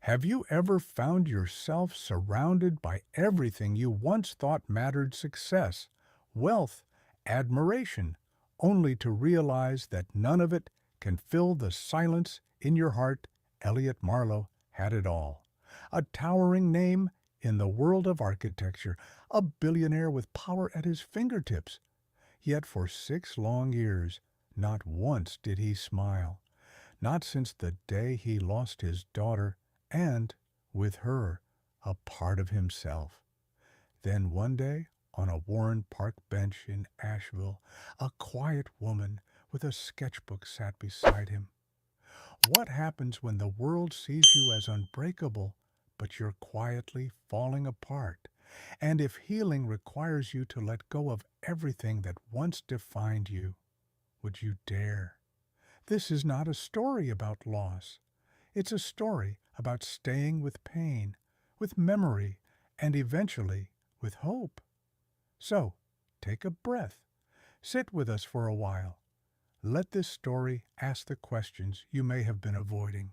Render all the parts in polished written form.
Have you ever found yourself surrounded by everything you once thought mattered success, wealth, admiration, only to realize that none of it can fill the silence in your heart? Elliot Marlowe had it all. A towering name in the world of architecture, a billionaire with power at his fingertips. Yet for 6 long years, not once did he smile. Not since the day he lost his daughter and, with her, a part of himself. Then one day, on a Warren Park bench in Asheville, a quiet woman with a sketchbook sat beside him. What happens when the world sees you as unbreakable, but you're quietly falling apart? And if healing requires you to let go of everything that once defined you, would you dare? This is not a story about loss. It's a story about staying with pain, with memory, and eventually with hope. So, take a breath. Sit with us for a while. Let this story ask the questions you may have been avoiding,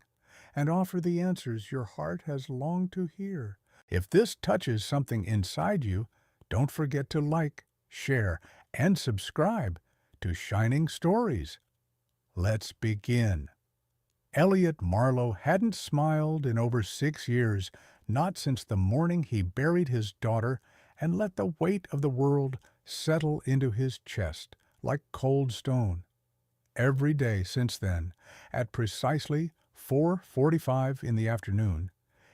and offer the answers your heart has longed to hear. If this touches something inside you, don't forget to like, share, and subscribe to Shining Stories. Let's begin. Elliot Marlowe hadn't smiled in over 6 years, not since the morning he buried his daughter and let the weight of the world settle into his chest like cold stone. Every day since then, at precisely 4:45 in the afternoon,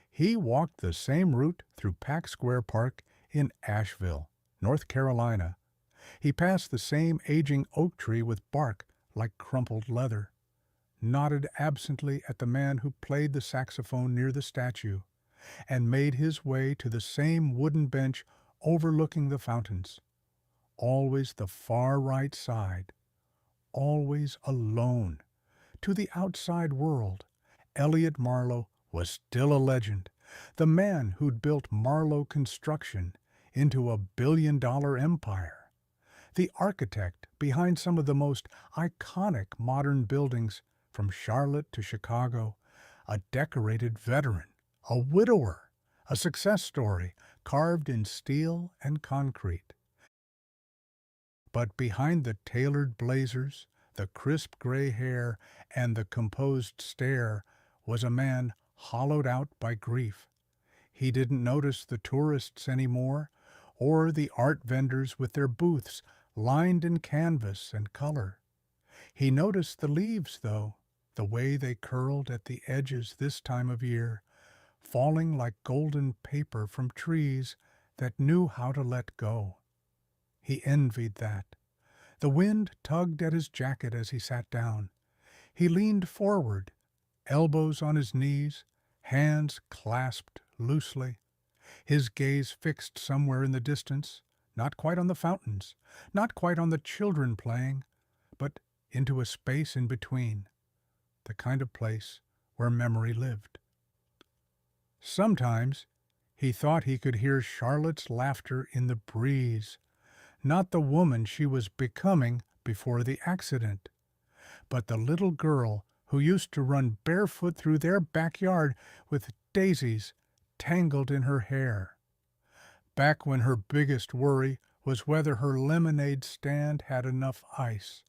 he walked the same route through Pack Square Park in Asheville, North Carolina. He passed the same aging oak tree with bark like crumpled leather, nodded absently at the man who played the saxophone near the statue, and made his way to the same wooden bench overlooking the fountains. Always the far right side, always alone. To the outside world, Elliot Marlowe was still a legend, the man who'd built Marlowe Construction into a billion-dollar empire, the architect behind some of the most iconic modern buildings from Charlotte to Chicago, a decorated veteran, a widower, a success story carved in steel and concrete. But behind the tailored blazers, the crisp gray hair, and the composed stare was a man hollowed out by grief. He didn't notice the tourists anymore, or the art vendors with their booths lined in canvas and color. He noticed the leaves, though, the way they curled at the edges this time of year, falling like golden paper from trees that knew how to let go. He envied that. The wind tugged at his jacket as he sat down. He leaned forward, elbows on his knees, hands clasped loosely, his gaze fixed somewhere in the distance, not quite on the fountains, not quite on the children playing, but into a space in between, the kind of place where memory lived. Sometimes he thought he could hear Charlotte's laughter in the breeze, not the woman she was becoming before the accident, but the little girl who used to run barefoot through their backyard with daisies tangled in her hair. Back when her biggest worry was whether her lemonade stand had enough ice.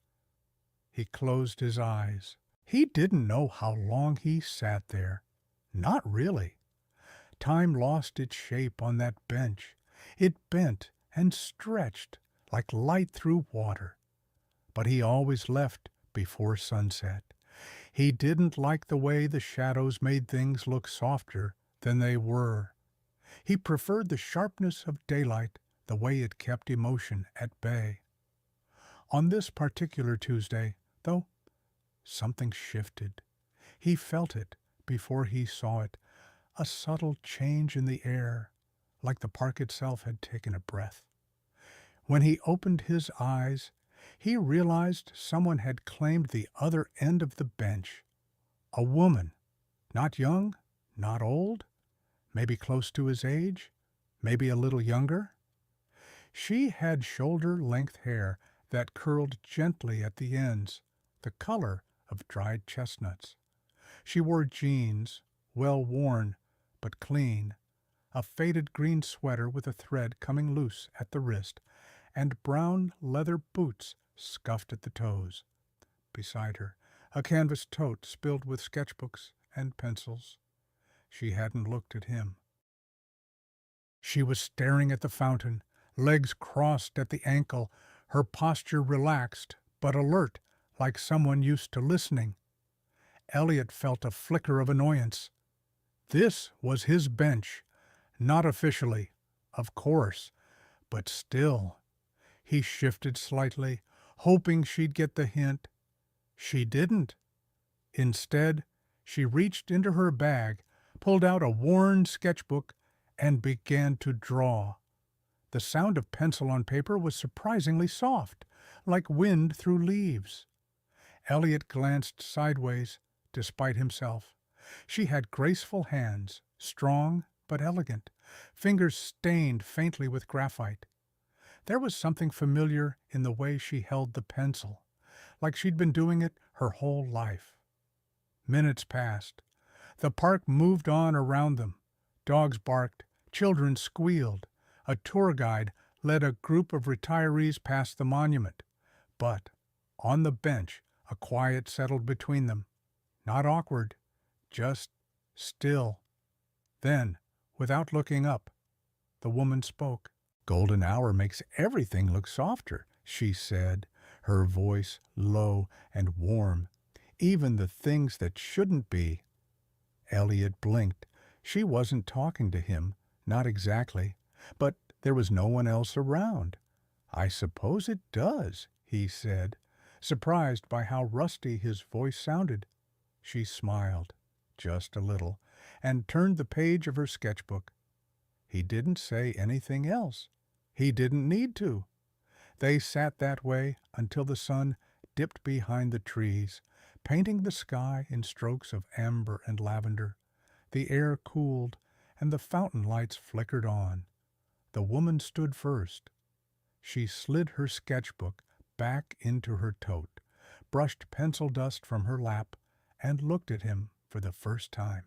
He closed his eyes. He didn't know how long he sat there. Not really. Time lost its shape on that bench. It bent and stretched like light through water. But he always left before sunset. He didn't like the way the shadows made things look softer than they were. He preferred the sharpness of daylight, the way it kept emotion at bay. On this particular Tuesday, though, something shifted. He felt it before he saw it, a subtle change in the air, like the park itself had taken a breath. When he opened his eyes, he realized someone had claimed the other end of the bench. A woman, not young, not old, maybe close to his age, maybe a little younger. She had shoulder-length hair that curled gently at the ends, the color of dried chestnuts. She wore jeans, well worn, but clean, a faded green sweater with a thread coming loose at the wrist, and brown leather boots scuffed at the toes. Beside her, a canvas tote spilled with sketchbooks and pencils. She hadn't looked at him. She was staring at the fountain, legs crossed at the ankle, her posture relaxed but alert, like someone used to listening. Elliot felt a flicker of annoyance. This was his bench, not officially, of course, but still. He shifted slightly, hoping she'd get the hint. She didn't. Instead, she reached into her bag, pulled out a worn sketchbook, and began to draw. The sound of pencil on paper was surprisingly soft, like wind through leaves. Elliot glanced sideways, despite himself. She had graceful hands, strong but elegant, fingers stained faintly with graphite. There was something familiar in the way she held the pencil, like she'd been doing it her whole life. Minutes passed. The park moved on around them. Dogs barked, children squealed. A tour guide led a group of retirees past the monument. But on the bench, a quiet settled between them. Not awkward, just still. Then, without looking up, the woman spoke. "Golden hour makes everything look softer," she said, her voice low and warm. "Even the things that shouldn't be." Elliot blinked. She wasn't talking to him, not exactly, but there was no one else around. "I suppose it does," he said, surprised by how rusty his voice sounded. She smiled, just a little, and turned the page of her sketchbook. He didn't say anything else. He didn't need to. They sat that way until the sun dipped behind the trees, painting the sky in strokes of amber and lavender. The air cooled, and the fountain lights flickered on. The woman stood first. She slid her sketchbook back into her tote, brushed pencil dust from her lap, and looked at him for the first time.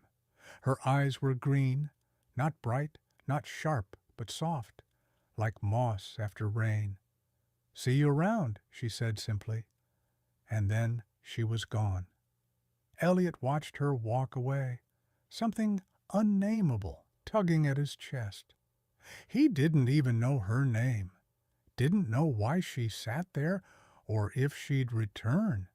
Her eyes were green, not bright, not sharp, but soft, like moss after rain. "See you around," she said simply. And then she was gone. Elliot watched her walk away, something unnameable tugging at his chest. He didn't even know her name, didn't know why she sat there or if she'd return.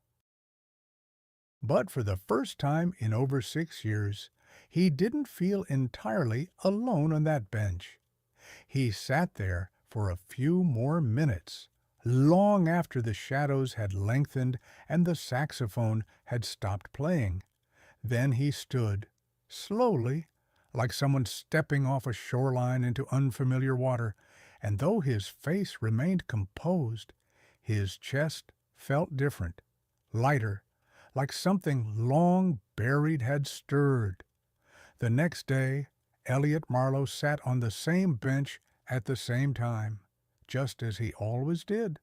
But for the first time in over 6 years, he didn't feel entirely alone on that bench. He sat there for a few more minutes, long after the shadows had lengthened and the saxophone had stopped playing. Then he stood, slowly, like someone stepping off a shoreline into unfamiliar water, and though his face remained composed, his chest felt different, lighter, like something long buried had stirred. The next day, Elliot Marlowe sat on the same bench at the same time, just as he always did.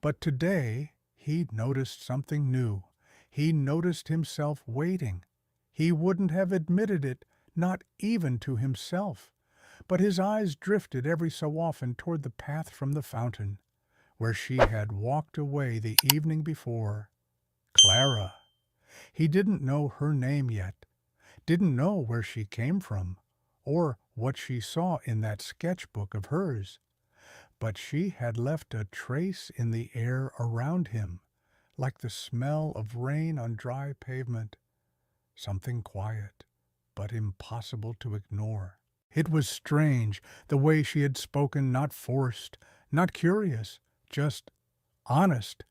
But today he noticed something new. He noticed himself waiting. He wouldn't have admitted it, not even to himself. But his eyes drifted every so often toward the path from the fountain, where she had walked away the evening before. Clara. He didn't know her name yet, didn't know where she came from, or what she saw in that sketchbook of hers. But she had left a trace in the air around him, like the smell of rain on dry pavement. Something quiet, but impossible to ignore. It was strange, the way she had spoken, not forced, not curious, just honest,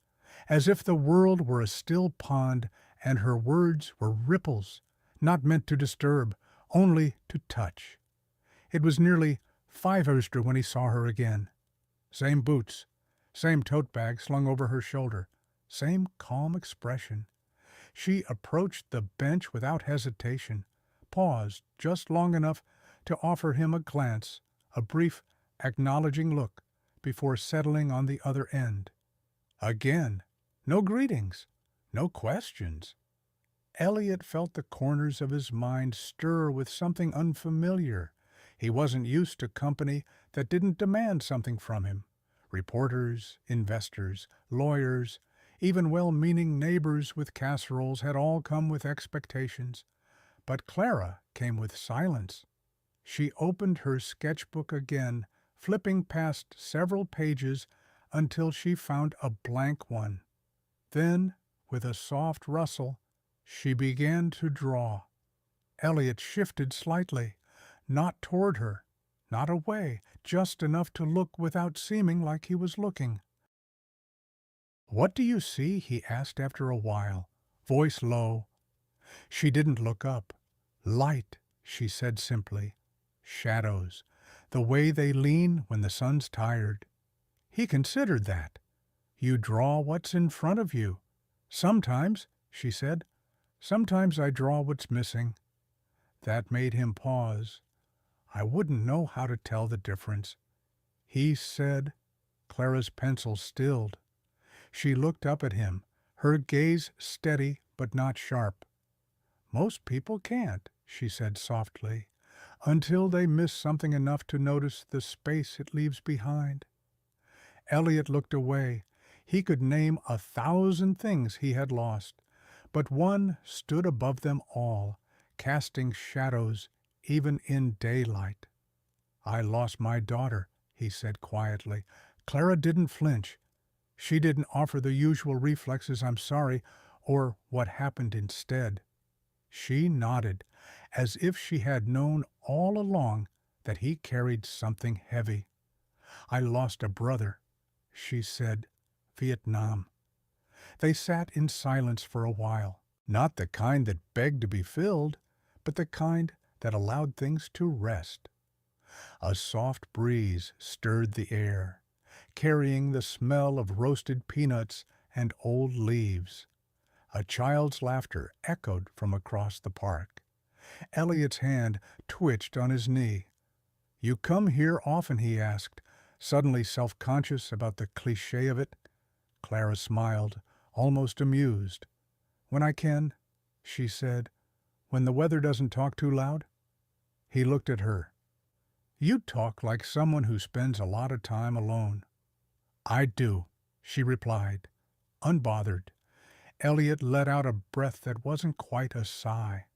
as if the world were a still pond and her words were ripples, not meant to disturb, only to touch. It was nearly 5 when he saw her again. Same boots, same tote bag slung over her shoulder, same calm expression. She approached the bench without hesitation, paused just long enough to offer him a glance, a brief, acknowledging look, before settling on the other end. Again, no greetings, no questions. Elliot felt the corners of his mind stir with something unfamiliar. He wasn't used to company that didn't demand something from him. Reporters, investors, lawyers, even well-meaning neighbors with casseroles had all come with expectations. But Clara came with silence. She opened her sketchbook again, flipping past several pages until she found a blank one. Then, with a soft rustle, she began to draw. Elliot shifted slightly, not toward her, not away, just enough to look without seeming like he was looking. "What do you see?" he asked after a while, voice low. She didn't look up. "Light," she said simply. "Shadows, the way they lean when the sun's tired." He considered that. "You draw what's in front of you." "Sometimes," she said. "Sometimes I draw what's missing." That made him pause. "I wouldn't know how to tell the difference." He said. Clara's pencil stilled. She looked up at him, her gaze steady but not sharp. "Most people can't," she said softly, "until they miss something enough to notice the space it leaves behind." Elliot looked away. He could name 1,000 things he had lost, but one stood above them all, casting shadows even in daylight. "I lost my daughter," he said quietly. Clara didn't flinch. She didn't offer the usual reflexes, "I'm sorry," or "what happened instead." She nodded, as if she had known all along that he carried something heavy. "I lost a brother," she said. "Vietnam." They sat in silence for a while, not the kind that begged to be filled, but the kind that allowed things to rest. A soft breeze stirred the air, carrying the smell of roasted peanuts and old leaves. A child's laughter echoed from across the park. Elliot's hand twitched on his knee. "You come here often?" he asked, suddenly self-conscious about the cliché of it. Clara smiled, almost amused. "When I can," she said. "When the weather doesn't talk too loud." He looked at her. "You talk like someone who spends a lot of time alone." "I do," she replied, unbothered. Elliot let out a breath that wasn't quite a sigh.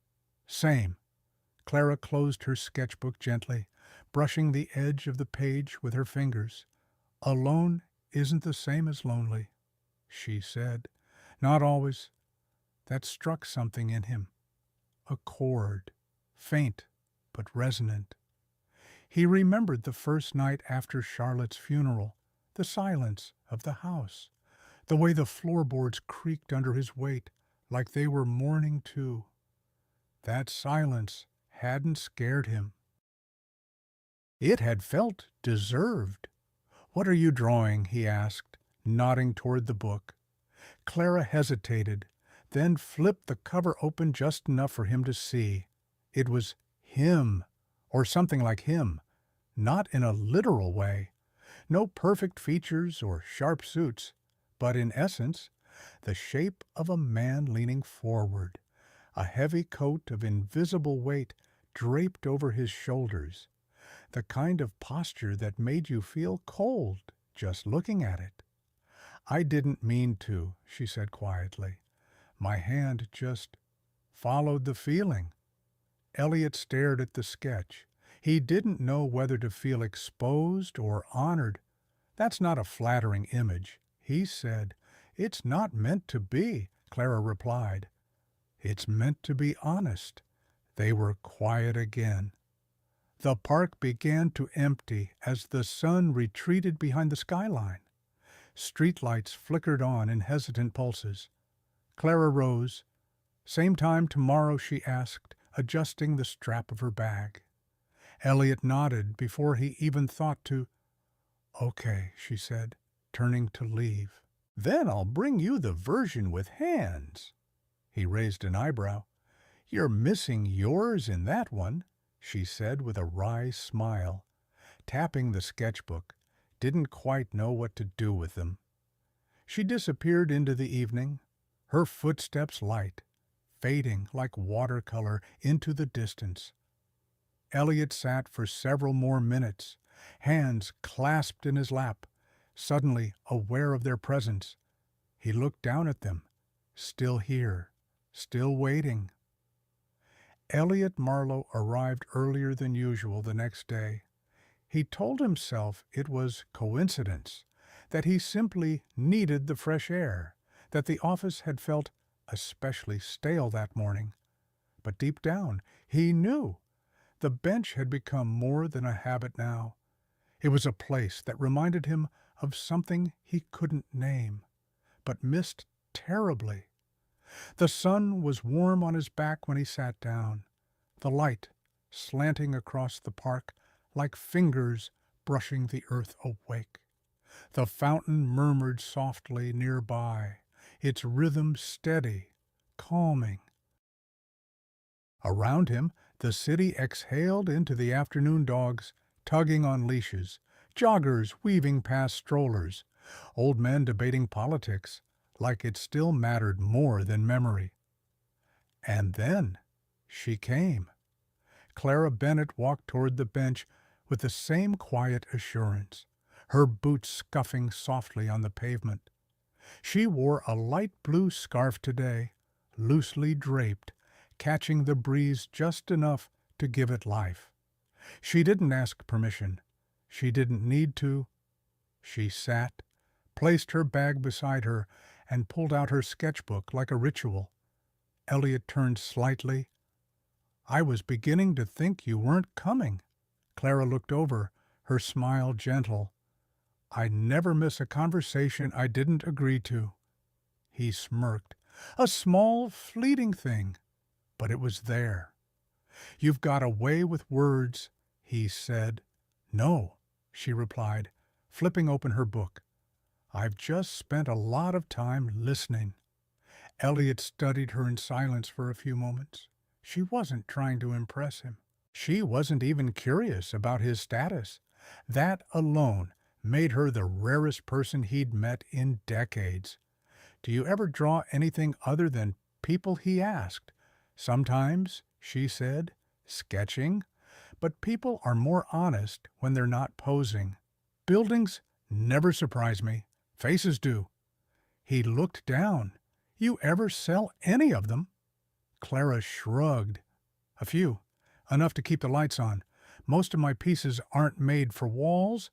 "Same." Clara closed her sketchbook gently, brushing the edge of the page with her fingers. "Alone isn't the same as lonely," she said. "Not always." That struck something in him. A chord, faint but resonant. He remembered the first night after Charlotte's funeral, the silence of the house, the way the floorboards creaked under his weight, like they were mourning too. That silence hadn't scared him. It had felt deserved. "What are you drawing?" he asked, nodding toward the book. Clara hesitated, then flipped the cover open just enough for him to see. It was him, or something like him, not in a literal way. No perfect features or sharp suits, but in essence, the shape of a man leaning forward, a heavy coat of invisible weight draped over his shoulders, the kind of posture that made you feel cold just looking at it. "I didn't mean to," she said quietly. "My hand just followed the feeling." Elliot stared at the sketch. He didn't know whether to feel exposed or honored. "That's not a flattering image," he said. "It's not meant to be," Clara replied. "It's meant to be honest." They were quiet again. The park began to empty as the sun retreated behind the skyline. Streetlights flickered on in hesitant pulses. Clara rose. "Same time tomorrow?" she asked, adjusting the strap of her bag. Elliot nodded before he even thought to. "Okay," she said, turning to leave. "Then I'll bring you the version with hands." He raised an eyebrow. "You're missing yours in that one," she said with a wry smile. Tapping the sketchbook, didn't quite know what to do with them. She disappeared into the evening, her footsteps light, fading like watercolor into the distance. Elliot sat for several more minutes, hands clasped in his lap, suddenly aware of their presence. He looked down at them, still here, still waiting. Elliot Marlowe arrived earlier than usual the next day. He told himself it was coincidence, that he simply needed the fresh air, that the office had felt especially stale that morning. But deep down, he knew the bench had become more than a habit now. It was a place that reminded him of something he couldn't name, but missed terribly. The sun was warm on his back when he sat down, the light slanting across the park like fingers brushing the earth awake. The fountain murmured softly nearby, its rhythm steady, calming. Around him, the city exhaled into the afternoon dogs, tugging on leashes, joggers weaving past strollers, old men debating politics, like it still mattered more than memory. And then she came. Clara Bennett walked toward the bench with the same quiet assurance, her boots scuffing softly on the pavement. She wore a light blue scarf today, loosely draped, catching the breeze just enough to give it life. She didn't ask permission. She didn't need to. She sat, placed her bag beside her, and pulled out her sketchbook like a ritual. Elliot turned slightly. "I was beginning to think you weren't coming." Clara looked over, her smile gentle. "I never miss a conversation I didn't agree to." He smirked. "A small, fleeting thing, but it was there." "You've got a way with words," he said. "No," she replied, flipping open her book. "I've just spent a lot of time listening." Elliot studied her in silence for a few moments. She wasn't trying to impress him. She wasn't even curious about his status. That alone made her the rarest person he'd met in decades. "Do you ever draw anything other than people?" he asked. "Sometimes," she said, "sketching. But people are more honest when they're not posing. Buildings never surprise me. Faces do." He looked down. "You ever sell any of them?" Clara shrugged. "A few. Enough to keep the lights on. Most of my pieces aren't made for walls.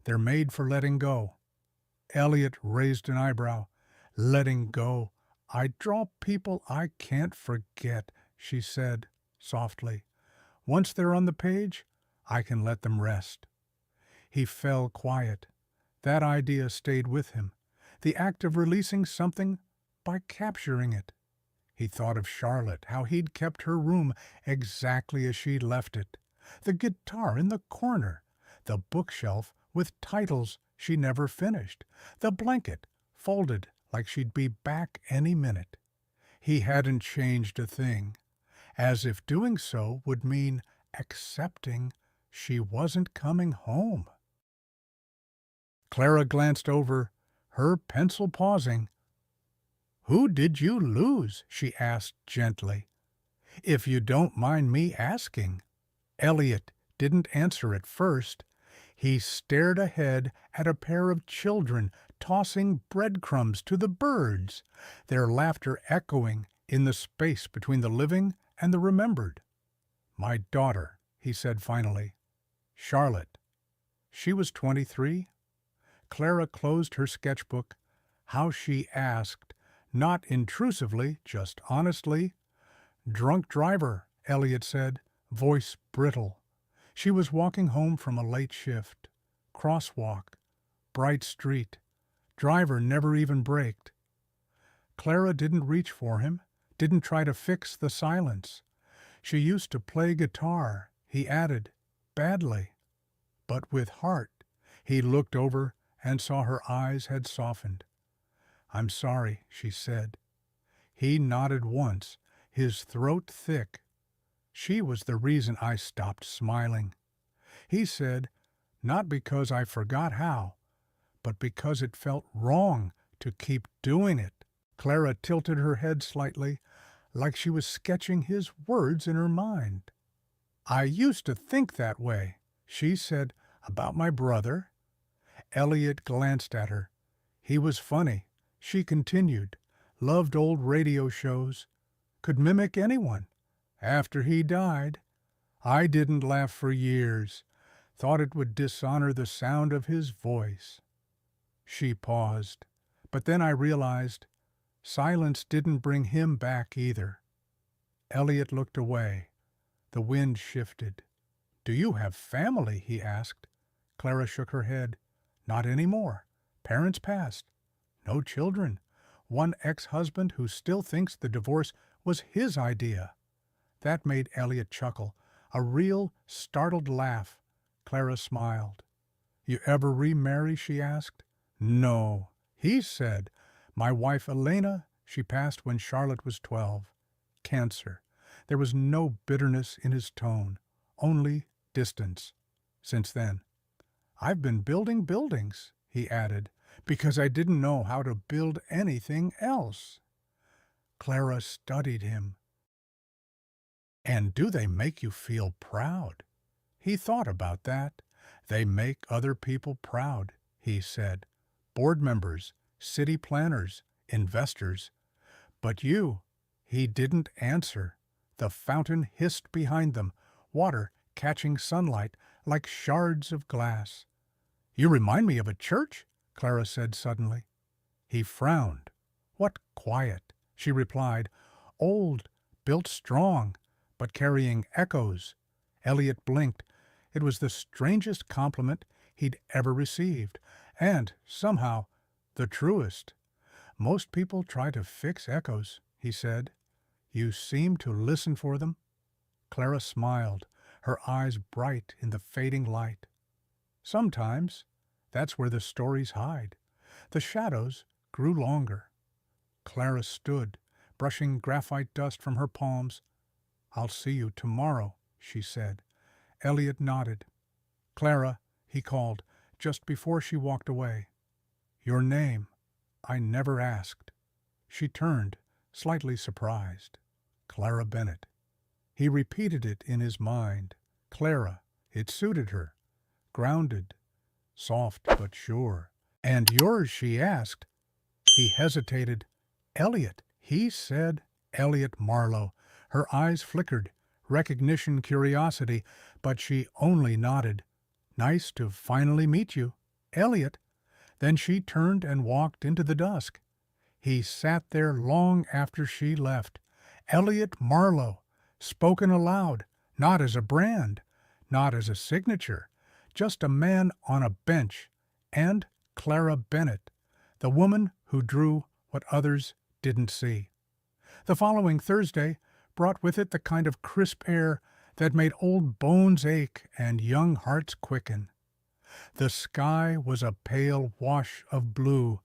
They're made for letting go." Elliot raised an eyebrow. "Letting go. I draw people I can't forget," she said softly. "Once they're on the page, I can let them rest." He fell quiet. That idea stayed with him, the act of releasing something by capturing it. He thought of Charlotte, how he'd kept her room exactly as she'd left it, the guitar in the corner, the bookshelf with titles she never finished, the blanket folded like she'd be back any minute. He hadn't changed a thing, as if doing so would mean accepting she wasn't coming home. Clara glanced over, her pencil pausing. "Who did you lose?" she asked gently. "If you don't mind me asking." Elliot didn't answer at first. He stared ahead at a pair of children tossing breadcrumbs to the birds, their laughter echoing in the space between the living and the remembered. "My daughter," he said finally. "Charlotte." She was 23. Clara closed her sketchbook. How she asked, not intrusively, just honestly. "Drunk driver," Elliot said, voice brittle. She was walking home from a late shift. Crosswalk. Bright street. Driver never even braked. Clara didn't reach for him, didn't try to fix the silence. "She used to play guitar," he added, badly, but with heart. He looked over and saw her eyes had softened. "I'm sorry," she said. He nodded once, his throat thick. "She was the reason I stopped smiling." He said, "Not because I forgot how, but because it felt wrong to keep doing it." Clara tilted her head slightly, like she was sketching his words in her mind. "I used to think that way," she said, "about my brother." Elliot glanced at her. He was funny, she continued, loved old radio shows, could mimic anyone. After he died, I didn't laugh for years, thought it would dishonor the sound of his voice. She paused, but then I realized silence didn't bring him back either. Elliot looked away. The wind shifted. "Do you have family?" he asked. Clara shook her head. "Not anymore. Parents passed. No children. One ex-husband who still thinks the divorce was his idea." That made Elliot chuckle, a real startled laugh. Clara smiled. "You ever remarry?" she asked. "No," he said. "My wife Elena, she passed when Charlotte was 12. Cancer." There was no bitterness in his tone, only distance. Since then, "I've been building buildings," he added, "because I didn't know how to build anything else." Clara studied him. "And do they make you feel proud?" He thought about that. "They make other people proud," he said. "Board members, city planners, investors. But you—" He didn't answer. The fountain hissed behind them, water catching sunlight like shards of glass. "You remind me of a church," Clara said suddenly. He frowned. "What quiet," she replied. "Old, built strong, but carrying echoes." Elliot blinked. It was the strangest compliment he'd ever received, and, somehow, the truest. "Most people try to fix echoes," he said. "You seem to listen for them." Clara smiled, her eyes bright in the fading light. "Sometimes. That's where the stories hide." The shadows grew longer. Clara stood, brushing graphite dust from her palms. "I'll see you tomorrow," she said. Elliot nodded. "Clara," he called, just before she walked away. "Your name. I never asked." She turned, slightly surprised. "Clara Bennett." He repeated it in his mind. Clara. It suited her. Grounded. Soft but sure. "And yours?" she asked. He hesitated. "Elliot," he said. "Elliot Marlowe." Her eyes flickered. Recognition, curiosity, but she only nodded. "Nice to finally meet you, Elliot." Then she turned and walked into the dusk. He sat there long after she left. Elliot Marlowe, spoken aloud, not as a brand, not as a signature, just a man on a bench, and Clara Bennett, the woman who drew what others didn't see. The following Thursday brought with it the kind of crisp air that made old bones ache and young hearts quicken. The sky was a pale wash of blue,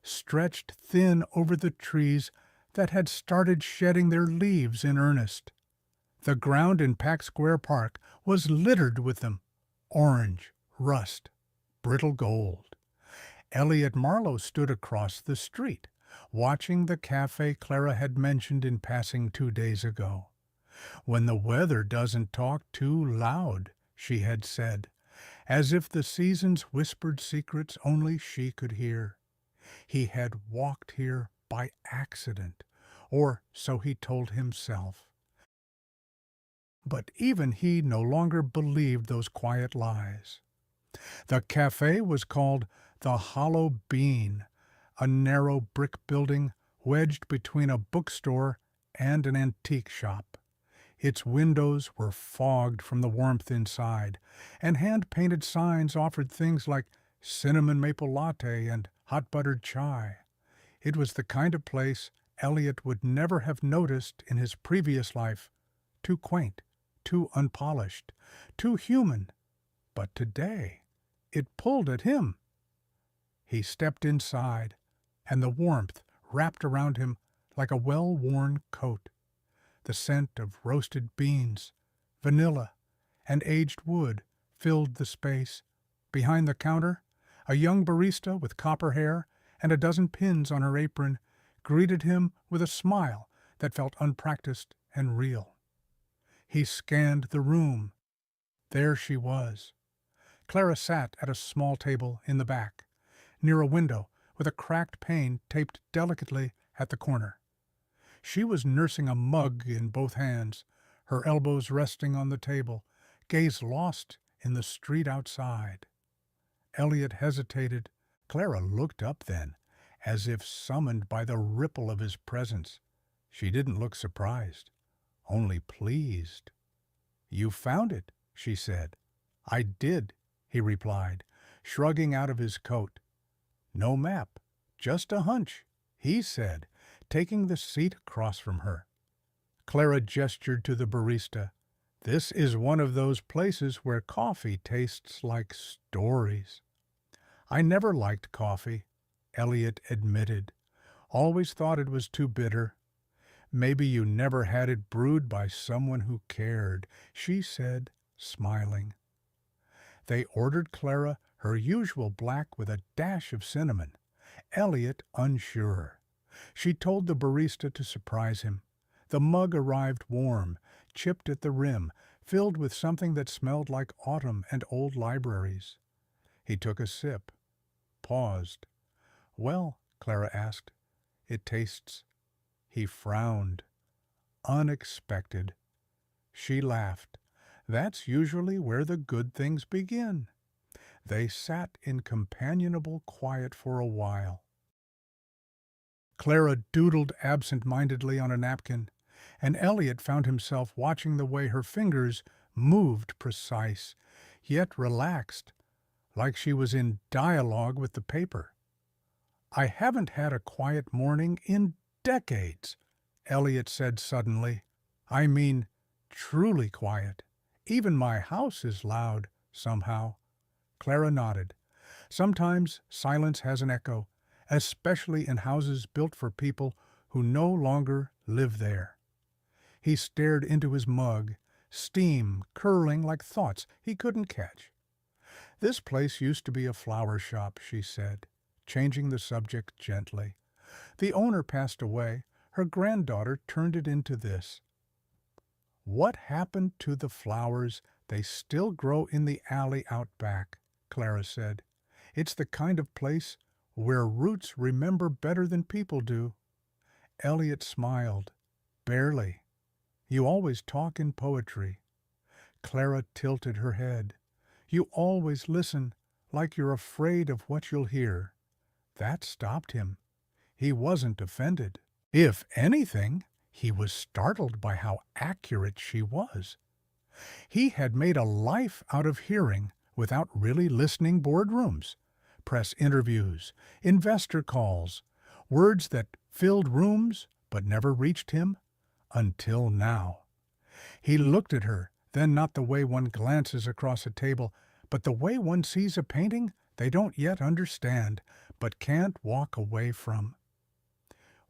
stretched thin over the trees that had started shedding their leaves in earnest. The ground in Pack Square Park was littered with them, orange, rust, brittle gold. Elliot Marlowe stood across the street, watching the cafe Clara had mentioned in passing 2 days ago. "When the weather doesn't talk too loud," she had said, as if the seasons whispered secrets only she could hear. He had walked here by accident, or so he told himself. But even he no longer believed those quiet lies. The cafe was called the Hollow Bean, a narrow brick building wedged between a bookstore and an antique shop. Its windows were fogged from the warmth inside, and hand-painted signs offered things like cinnamon maple latte and hot buttered chai. It was the kind of place Elliot would never have noticed in his previous life. Too quaint, too unpolished, too human. But today, it pulled at him. He stepped inside, and the warmth wrapped around him like a well-worn coat. The scent of roasted beans, vanilla, and aged wood filled the space. Behind the counter, a young barista with copper hair and a dozen pins on her apron greeted him with a smile that felt unpracticed and real. He scanned the room. There she was. Clara sat at a small table in the back, near a window with a cracked pane taped delicately at the corner. She was nursing a mug in both hands, her elbows resting on the table, gaze lost in the street outside. Elliot hesitated. Clara looked up then, as if summoned by the ripple of his presence. She didn't look surprised, only pleased. "You found it," she said. "I did," he replied, shrugging out of his coat. "No map, just a hunch," he said, taking the seat across from her. Clara gestured to the barista. "This is one of those places where coffee tastes like stories." "I never liked coffee," Elliot admitted. "Always thought it was too bitter." "Maybe you never had it brewed by someone who cared," she said, smiling. They ordered Clara her usual black with a dash of cinnamon. Elliot unsure. She told the barista to surprise him. The mug arrived warm, chipped at the rim, filled with something that smelled like autumn and old libraries. He took a sip, paused. "Well," Clara asked, "it tastes—" He frowned. Unexpected. She laughed. "That's usually where the good things begin." They sat in companionable quiet for a while. Clara doodled absent-mindedly on a napkin, and Elliot found himself watching the way her fingers moved precise, yet relaxed, like she was in dialogue with the paper. "I haven't had a quiet morning in decades," Elliot said suddenly. "I mean, truly quiet. Even my house is loud, somehow." Clara nodded. Sometimes silence has an echo, especially in houses built for people who no longer live there. He stared into his mug, steam curling like thoughts he couldn't catch. "This place used to be a flower shop," she said, changing the subject gently. "The owner passed away. Her granddaughter turned it into this." "What happened to the flowers? They still grow in the alley out back," Clara said. "It's the kind of place where roots remember better than people do." Elliot smiled. "Barely. You always talk in poetry." Clara tilted her head. "You always listen, like you're afraid of what you'll hear." That stopped him. He wasn't offended. If anything, he was startled by how accurate she was. He had made a life out of hearing without really listening. Boardrooms, press interviews, investor calls, words that filled rooms but never reached him until now. He looked at her, then not the way one glances across a table, but the way one sees a painting they don't yet understand, but can't walk away from.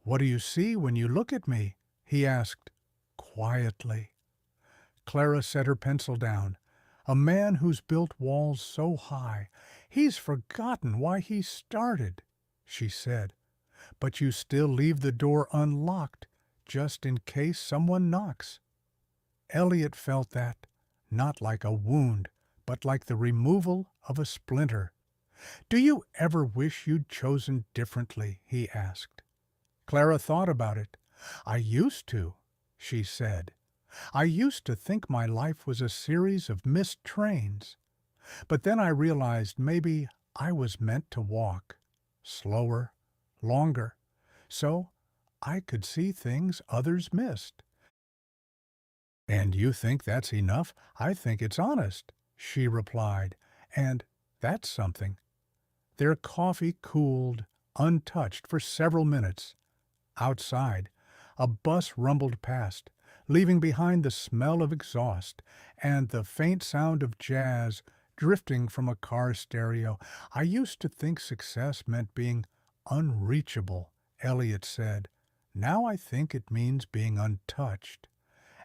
"What do you see when you look at me?" he asked, quietly. Clara set her pencil down. "A man who's built walls so high, he's forgotten why he started," she said. "But you still leave the door unlocked, just in case someone knocks." Elliot felt that, not like a wound, but like the removal of a splinter. "Do you ever wish you'd chosen differently?" he asked. Clara thought about it. "I used to," she said. "I used to think my life was a series of missed trains. But then I realized maybe I was meant to walk, slower, longer, so I could see things others missed." "And you think that's enough? I think it's honest," she replied, "and that's something." Their coffee cooled, untouched, for several minutes. Outside, a bus rumbled past, leaving behind the smell of exhaust and the faint sound of jazz drifting from a car stereo. "I used to think success meant being unreachable," Elliot said. "Now I think it means being untouched.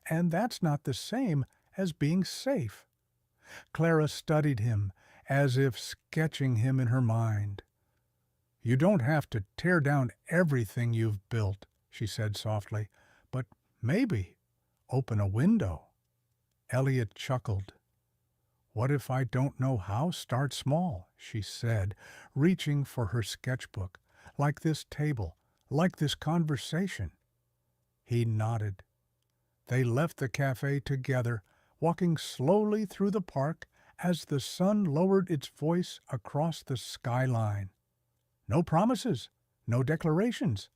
And that's not the same as being safe." Clara studied him, as if sketching him in her mind. "You don't have to tear down everything you've built," she said softly, Maybe open a window. Elliot chuckled. What if I don't know how? Start small, she said, reaching for her sketchbook. Like this table, like this conversation. He nodded. They left the cafe together, walking slowly through the park as the sun lowered its voice across the skyline. No promises, no declarations,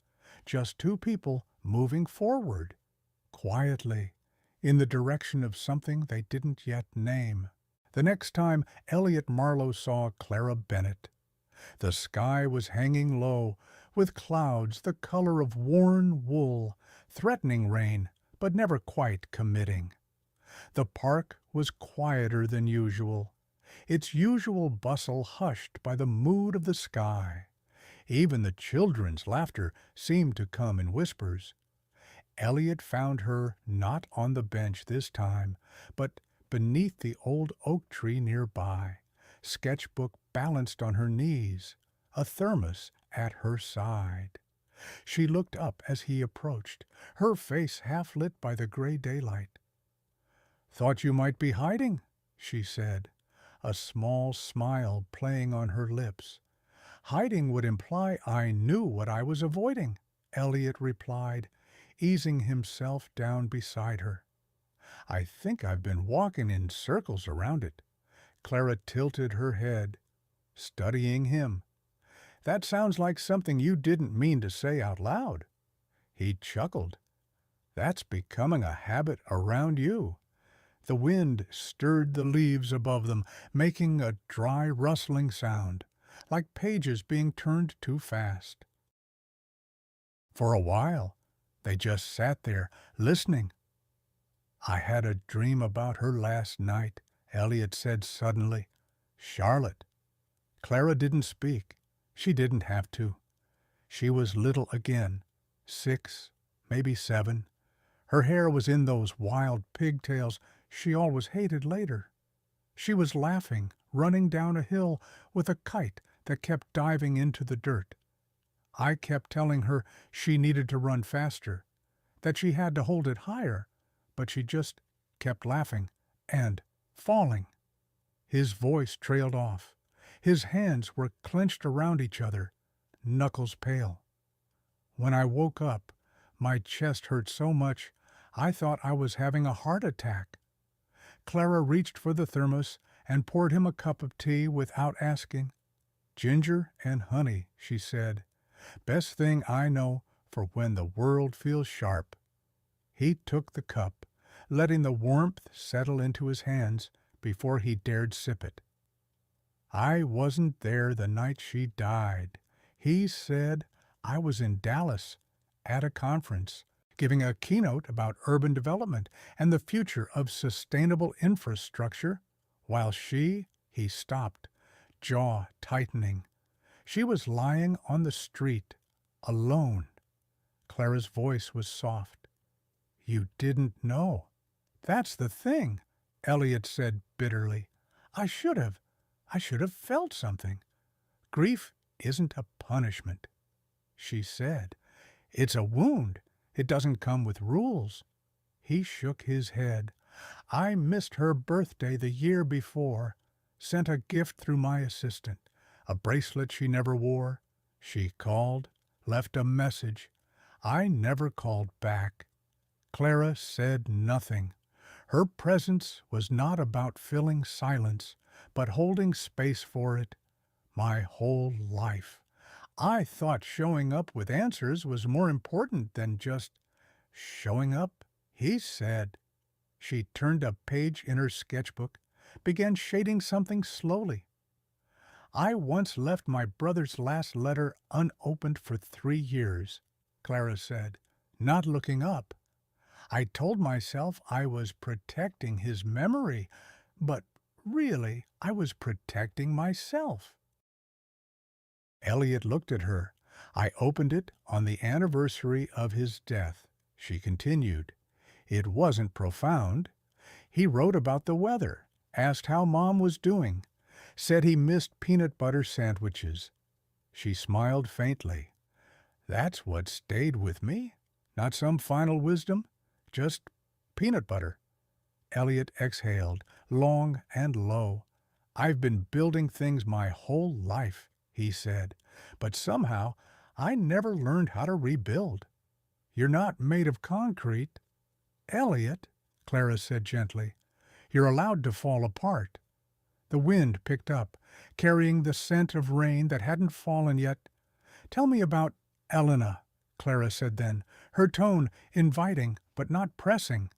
just two people moving forward, quietly, in the direction of something they didn't yet name. The next time Elliot Marlowe saw Clara Bennett, the sky was hanging low, with clouds the color of worn wool, threatening rain, but never quite committing. The park was quieter than usual, its usual bustle hushed by the mood of the sky. Even the children's laughter seemed to come in whispers. Elliot found her not on the bench this time, but beneath the old oak tree nearby, sketchbook balanced on her knees, a thermos at her side. She looked up as he approached, her face half lit by the gray daylight. "Thought you might be hiding," she said, a small smile playing on her lips. "Hiding would imply I knew what I was avoiding," Elliot replied, easing himself down beside her. "I think I've been walking in circles around it." Clara tilted her head, studying him. "That sounds like something you didn't mean to say out loud." He chuckled. "That's becoming a habit around you." The wind stirred the leaves above them, making a dry rustling sound, like pages being turned too fast. For a while, they just sat there, listening. "I had a dream about her last night," Elliot said suddenly. "Charlotte." Clara didn't speak. She didn't have to. She was little again, 6, maybe 7. Her hair was in those wild pigtails she always hated later. She was laughing, running down a hill with a kite that kept diving into the dirt. I kept telling her she needed to run faster, that she had to hold it higher, but she just kept laughing and falling. His voice trailed off. His hands were clenched around each other, knuckles pale. When I woke up, my chest hurt so much I thought I was having a heart attack. Clara reached for the thermos and poured him a cup of tea without asking. "Ginger and honey," she said. "Best thing I know for when the world feels sharp." He took the cup, letting the warmth settle into his hands before he dared sip it. "I wasn't there the night she died," he said. "I was in Dallas at a conference, giving a keynote about urban development and the future of sustainable infrastructure, while he stopped, jaw tightening. She was lying on the street, alone." Clara's voice was soft. "You didn't know." "That's the thing," Elliot said bitterly. I should have felt something. Grief isn't a punishment." She said, "It's a wound. It doesn't come with rules." He shook his head. "I missed her birthday the year before, sent a gift through my assistant, a bracelet she never wore. She called, left a message. I never called back." Clara said nothing. Her presence was not about filling silence, but holding space for it. "My whole life. I thought showing up with answers was more important than just showing up," he said. She turned a page in her sketchbook, began shading something slowly. "I once left my brother's last letter unopened for 3 years," Clara said, not looking up. "I told myself I was protecting his memory, but really I was protecting myself." Elliot looked at her. "I opened it on the anniversary of his death," she continued. "It wasn't profound. He wrote about the weather, asked how Mom was doing, said he missed peanut butter sandwiches." She smiled faintly. "That's what stayed with me. Not some final wisdom, just peanut butter." Elliot exhaled, long and low. "I've been building things my whole life," he said, "but somehow I never learned how to rebuild." "You're not made of concrete." "Elliot," Clara said gently, "you're allowed to fall apart." The wind picked up, carrying the scent of rain that hadn't fallen yet. "Tell me about Elena," Clara said then, her tone inviting but not pressing.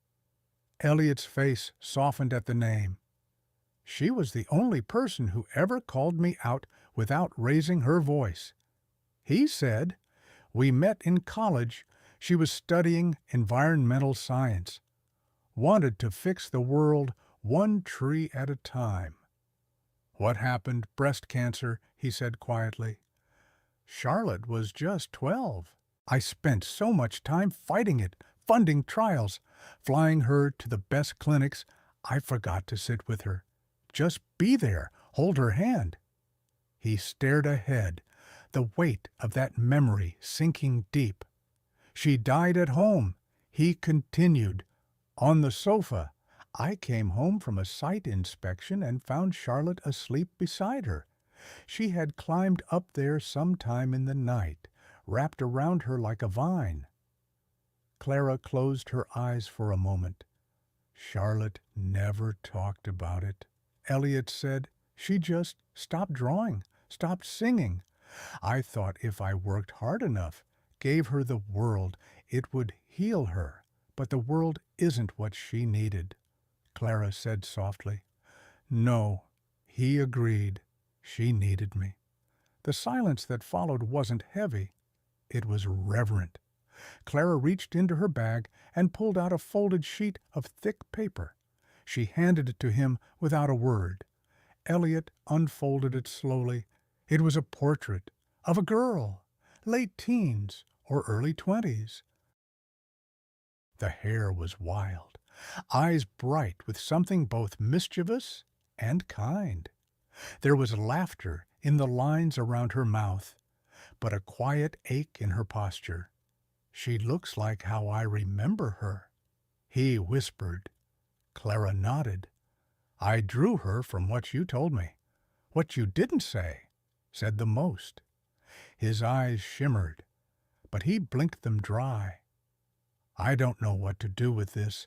Elliot's face softened at the name. "She was the only person who ever called me out without raising her voice." He said, "We met in college. She was studying environmental science. Wanted to fix the world one tree at a time." "What happened? Breast cancer," he said quietly. "Charlotte was just 12. I spent so much time fighting it, funding trials, flying her to the best clinics. I forgot to sit with her. Just be there, hold her hand." He stared ahead, the weight of that memory sinking deep. "She died at home," he continued. "On the sofa. I came home from a site inspection and found Charlotte asleep beside her. She had climbed up there sometime in the night, wrapped around her like a vine." Clara closed her eyes for a moment. "Charlotte never talked about it," Elliot said. "She just stopped drawing, stopped singing. I thought if I worked hard enough, gave her the world, it would heal her. But the world isn't what she needed," Clara said softly. "No," he agreed. "She needed me." The silence that followed wasn't heavy. It was reverent. Clara reached into her bag and pulled out a folded sheet of thick paper. She handed it to him without a word. Elliot unfolded it slowly. It was a portrait of a girl, late teens or early 20s. The hair was wild, eyes bright with something both mischievous and kind. There was laughter in the lines around her mouth, but a quiet ache in her posture. "She looks like how I remember her," he whispered. Clara nodded. "I drew her from what you told me. What you didn't say said the most." His eyes shimmered, but he blinked them dry. "I don't know what to do with this,"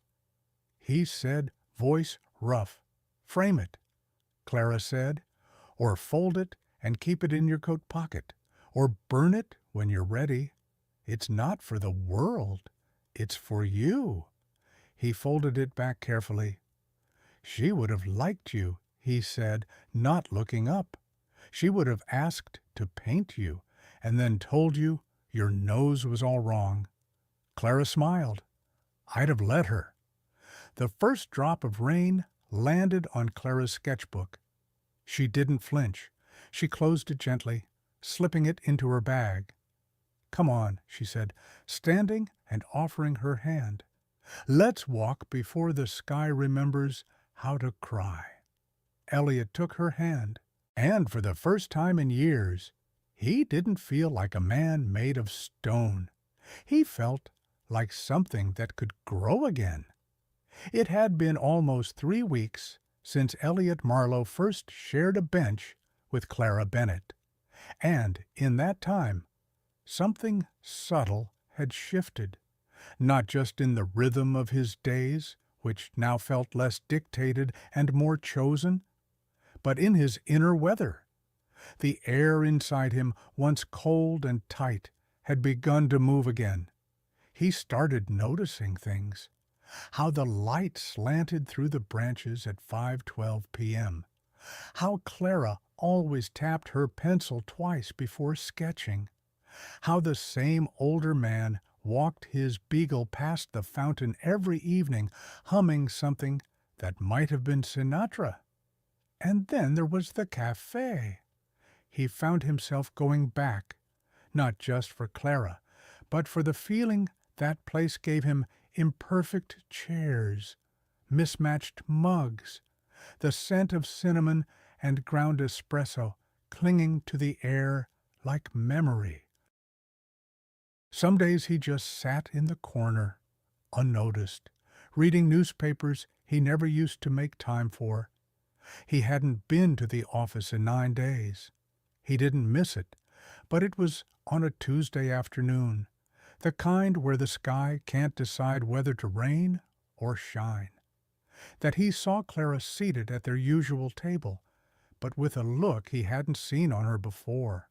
he said, voice rough. "Frame it," Clara said, "or fold it and keep it in your coat pocket, or burn it when you're ready. It's not for the world, it's for you." He folded it back carefully. "She would have liked you," he said, not looking up. "She would have asked to paint you, and then told you your nose was all wrong." Clara smiled. "I'd have let her." The first drop of rain landed on Clara's sketchbook. She didn't flinch. She closed it gently, slipping it into her bag. "Come on," she said, standing and offering her hand. "Let's walk before the sky remembers how to cry." Elliot took her hand, and for the first time in years, he didn't feel like a man made of stone. He felt like something that could grow again. It had been almost 3 weeks since Elliot Marlowe first shared a bench with Clara Bennett, and in that time, something subtle had shifted, not just in the rhythm of his days, which now felt less dictated and more chosen, but in his inner weather. The air inside him, once cold and tight, had begun to move again. He started noticing things. How the light slanted through the branches at 5:12 p.m. How Clara always tapped her pencil twice before sketching. How the same older man walked his beagle past the fountain every evening, humming something that might have been Sinatra. And then there was the cafe. He found himself going back, not just for Clara, but for the feeling that place gave him: imperfect chairs, mismatched mugs, the scent of cinnamon and ground espresso clinging to the air like memory. Some days he just sat in the corner, unnoticed, reading newspapers he never used to make time for. He hadn't been to the office in 9 days. He didn't miss it, but it was on a Tuesday afternoon, the kind where the sky can't decide whether to rain or shine, that he saw Clara seated at their usual table, but with a look he hadn't seen on her before.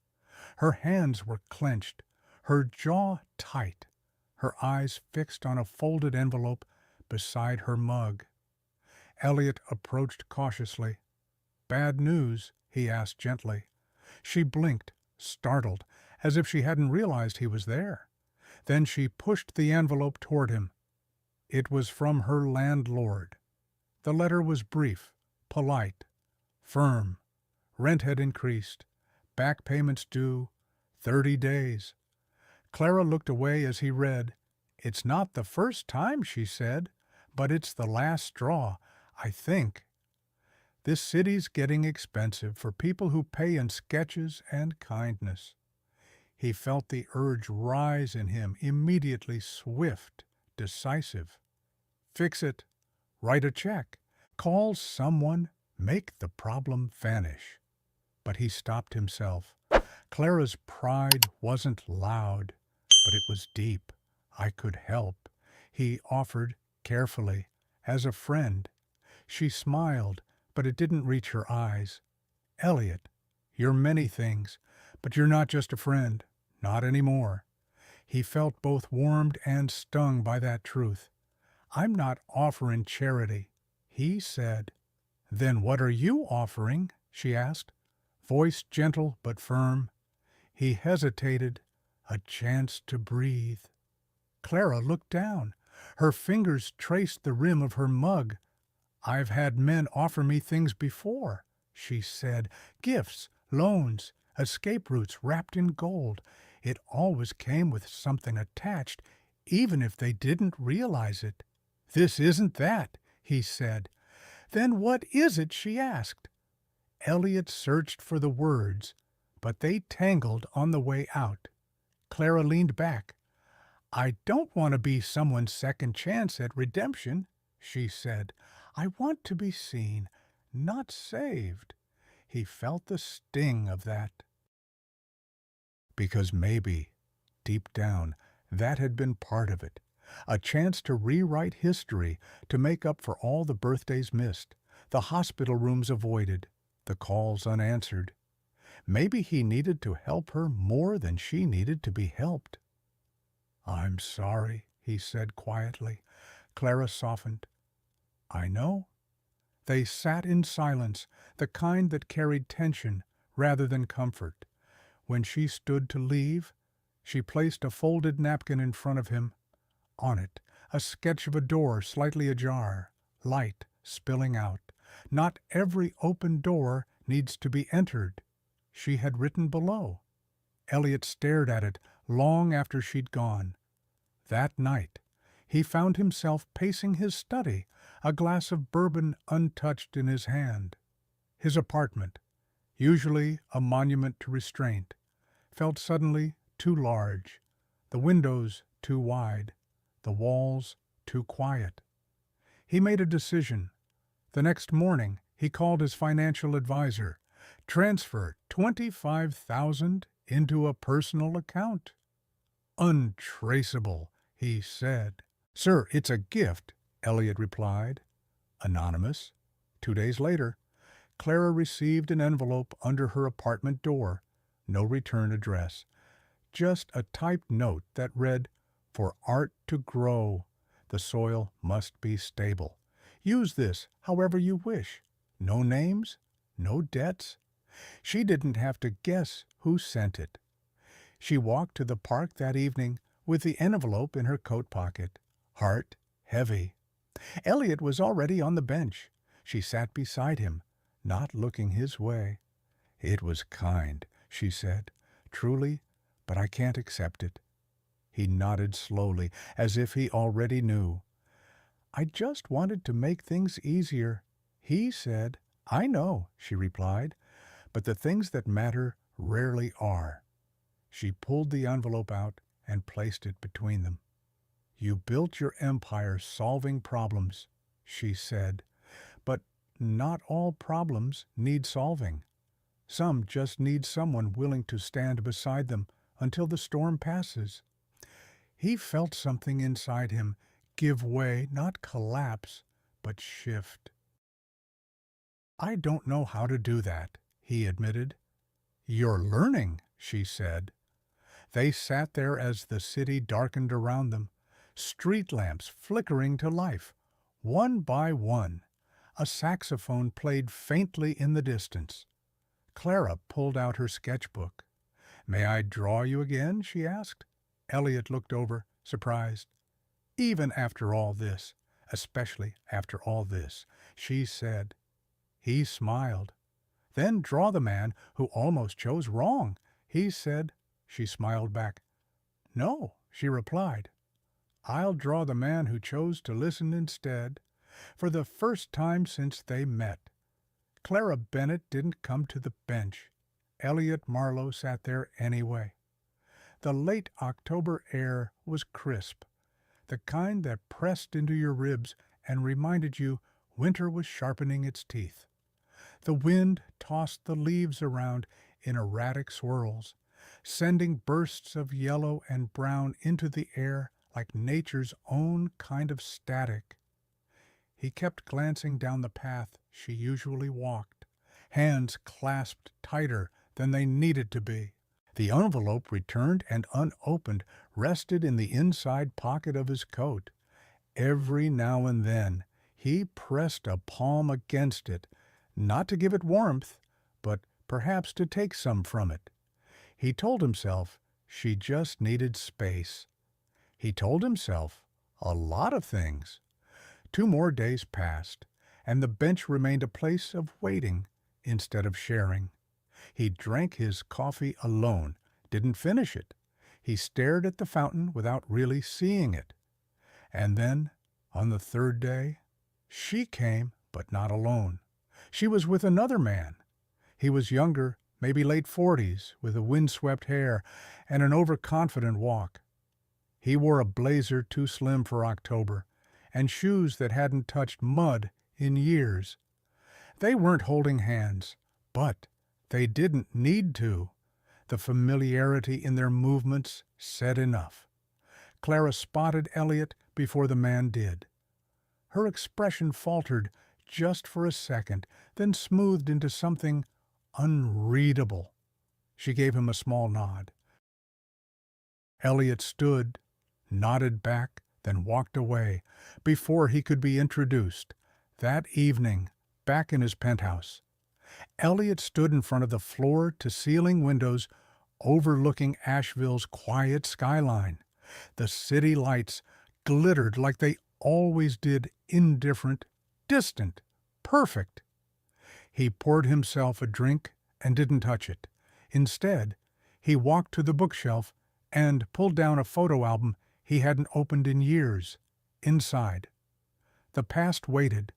Her hands were clenched, her jaw tight, her eyes fixed on a folded envelope beside her mug. Elliot approached cautiously. "Bad news?" he asked gently. She blinked, startled, as if she hadn't realized he was there. Then she pushed the envelope toward him. It was from her landlord. The letter was brief, polite, firm. Rent had increased. Back payments due. 30 days. Clara looked away as he read. "It's not the first time," she said, "but it's the last straw, I think. This city's getting expensive for people who pay in sketches and kindness." He felt the urge rise in him, immediately swift, decisive. Fix it. Write a check. Call someone. Make the problem vanish. But he stopped himself. Clara's pride wasn't loud, but it was deep. "I could help," he offered carefully, as a friend. She smiled, but it didn't reach her eyes. "Elliot, you're many things, but you're not just a friend. Not anymore." He felt both warmed and stung by that truth. "I'm not offering charity," he said. "Then what are you offering?" she asked, voice gentle but firm. He hesitated. "A chance to breathe." Clara looked down. Her fingers traced the rim of her mug. "I've had men offer me things before," she said. "Gifts, loans, escape routes wrapped in gold. It always came with something attached, even if they didn't realize it." "This isn't that," he said. "Then what is it?" she asked. Elliot searched for the words, but they tangled on the way out. Clara leaned back. "I don't want to be someone's second chance at redemption," she said. "I want to be seen, not saved." He felt the sting of that. Because maybe, deep down, that had been part of it. A chance to rewrite history, to make up for all the birthdays missed, the hospital rooms avoided, the calls unanswered. Maybe he needed to help her more than she needed to be helped. "I'm sorry," he said quietly. Clara softened. "I know." They sat in silence, the kind that carried tension rather than comfort. When she stood to leave, she placed a folded napkin in front of him. On it, a sketch of a door slightly ajar, light spilling out. "Not every open door needs to be entered," she had written below. Elliot stared at it long after she'd gone. That night, he found himself pacing his study, a glass of bourbon untouched in his hand. His apartment, usually a monument to restraint, felt suddenly too large, the windows too wide, the walls too quiet. He made a decision. The next morning, he called his financial advisor. "Transfer $25,000 into a personal account." "Untraceable," he said. "Sir, it's a gift," Elliot replied. Anonymous. 2 days later, Clara received an envelope under her apartment door. No return address. Just a typed note that read, "For art to grow, the soil must be stable. Use this however you wish. No names, no debts." She didn't have to guess who sent it. She walked to the park that evening with the envelope in her coat pocket, heart heavy. Elliot was already on the bench. She sat beside him, not looking his way. "It was kind," she said, "truly, but I can't accept it." He nodded slowly, as if he already knew. "I just wanted to make things easier," he said. "I know," she replied, "but the things that matter rarely are." She pulled the envelope out and placed it between them. You built your empire solving problems, she said. But not all problems need solving. Some just need someone willing to stand beside them until the storm passes. He felt something inside him give way, not collapse, but shift. I don't know how to do that, he admitted. You're learning, she said. They sat there as the city darkened around them, street lamps flickering to life. One by one, a saxophone played faintly in the distance. Clara pulled out her sketchbook. May I draw you again? She asked. Elliot looked over, surprised. Even after all this, especially after all this, she said. He smiled. Then draw the man who almost chose wrong, he said. She smiled back. No, she replied. I'll draw the man who chose to listen instead, for the first time since they met. Clara Bennett didn't come to the bench. Elliot Marlowe sat there anyway. The late October air was crisp, the kind that pressed into your ribs and reminded you winter was sharpening its teeth. The wind tossed the leaves around in erratic swirls, sending bursts of yellow and brown into the air like nature's own kind of static. He kept glancing down the path she usually walked, hands clasped tighter than they needed to be. The envelope, returned and unopened, rested in the inside pocket of his coat. Every now and then he pressed a palm against it, not to give it warmth, but perhaps to take some from it. He told himself she just needed space. He told himself a lot of things. 2 more days passed, and the bench remained a place of waiting instead of sharing. He drank his coffee alone, didn't finish it. He stared at the fountain without really seeing it. And then, on the 3rd day, she came, but not alone. She was with another man. He was younger, maybe late 40s, with a windswept hair and an overconfident walk. He wore a blazer too slim for October, and shoes that hadn't touched mud in years. They weren't holding hands, but they didn't need to. The familiarity in their movements said enough. Clara spotted Elliot before the man did. Her expression faltered just for a second, then smoothed into something unreadable. She gave him a small nod. Elliot stood, nodded back, then walked away before he could be introduced. That evening, back in his penthouse, Elliot stood in front of the floor-to-ceiling windows overlooking Asheville's quiet skyline. The city lights glittered like they always did, indifferent, distant, perfect. He poured himself a drink and didn't touch it. Instead, he walked to the bookshelf and pulled down a photo album he hadn't opened in years. Inside, the past waited.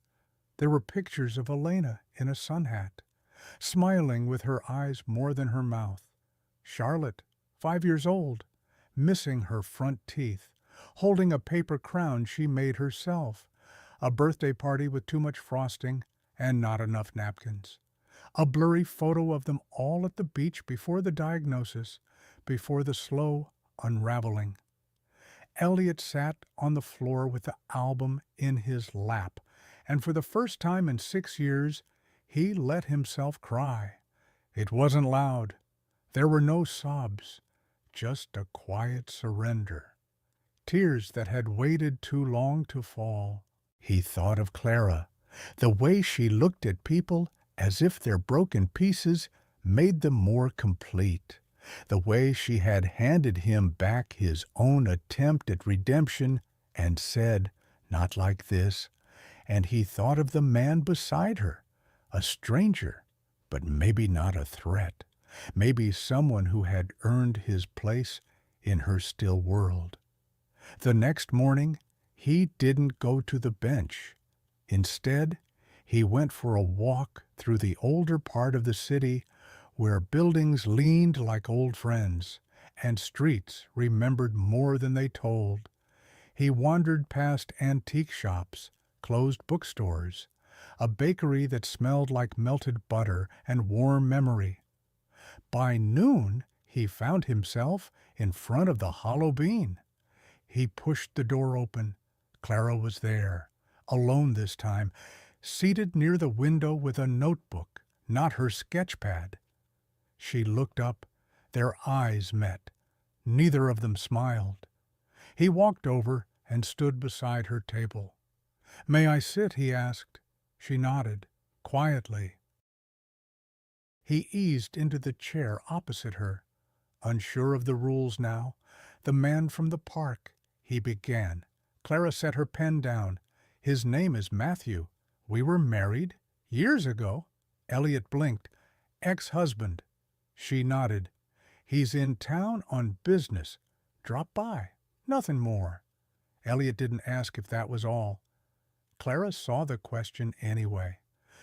There were pictures of Elena in a sun hat, smiling with her eyes more than her mouth. Charlotte, 5 years old, missing her front teeth, holding a paper crown she made herself. A birthday party with too much frosting and not enough napkins. A blurry photo of them all at the beach before the diagnosis, before the slow unraveling. Elliot sat on the floor with the album in his lap, and for the first time in 6 years, he let himself cry. It wasn't loud. There were no sobs, just a quiet surrender. Tears that had waited too long to fall. He thought of Clara, the way she looked at people as if their broken pieces made them more complete, the way she had handed him back his own attempt at redemption and said, "Not like this," and he thought of the man beside her, a stranger, but maybe not a threat, maybe someone who had earned his place in her still world. The next morning, he didn't go to the bench. Instead, he went for a walk through the older part of the city where buildings leaned like old friends and streets remembered more than they told. He wandered past antique shops, closed bookstores, a bakery that smelled like melted butter and warm memory. By noon, he found himself in front of the Hollow Bean. He pushed the door open. Clara was there, alone this time, seated near the window with a notebook, not her sketch pad. She looked up. Their eyes met. Neither of them smiled. He walked over and stood beside her table. "May I sit?" he asked. She nodded, quietly. He eased into the chair opposite her. Unsure of the rules now, "The man from the park," he began. Clara set her pen down. "His name is Matthew. We were married years ago." Elliot blinked. "Ex-husband." She nodded. "He's in town on business. Drop by. Nothing more." Elliot didn't ask if that was all. Clara saw the question anyway.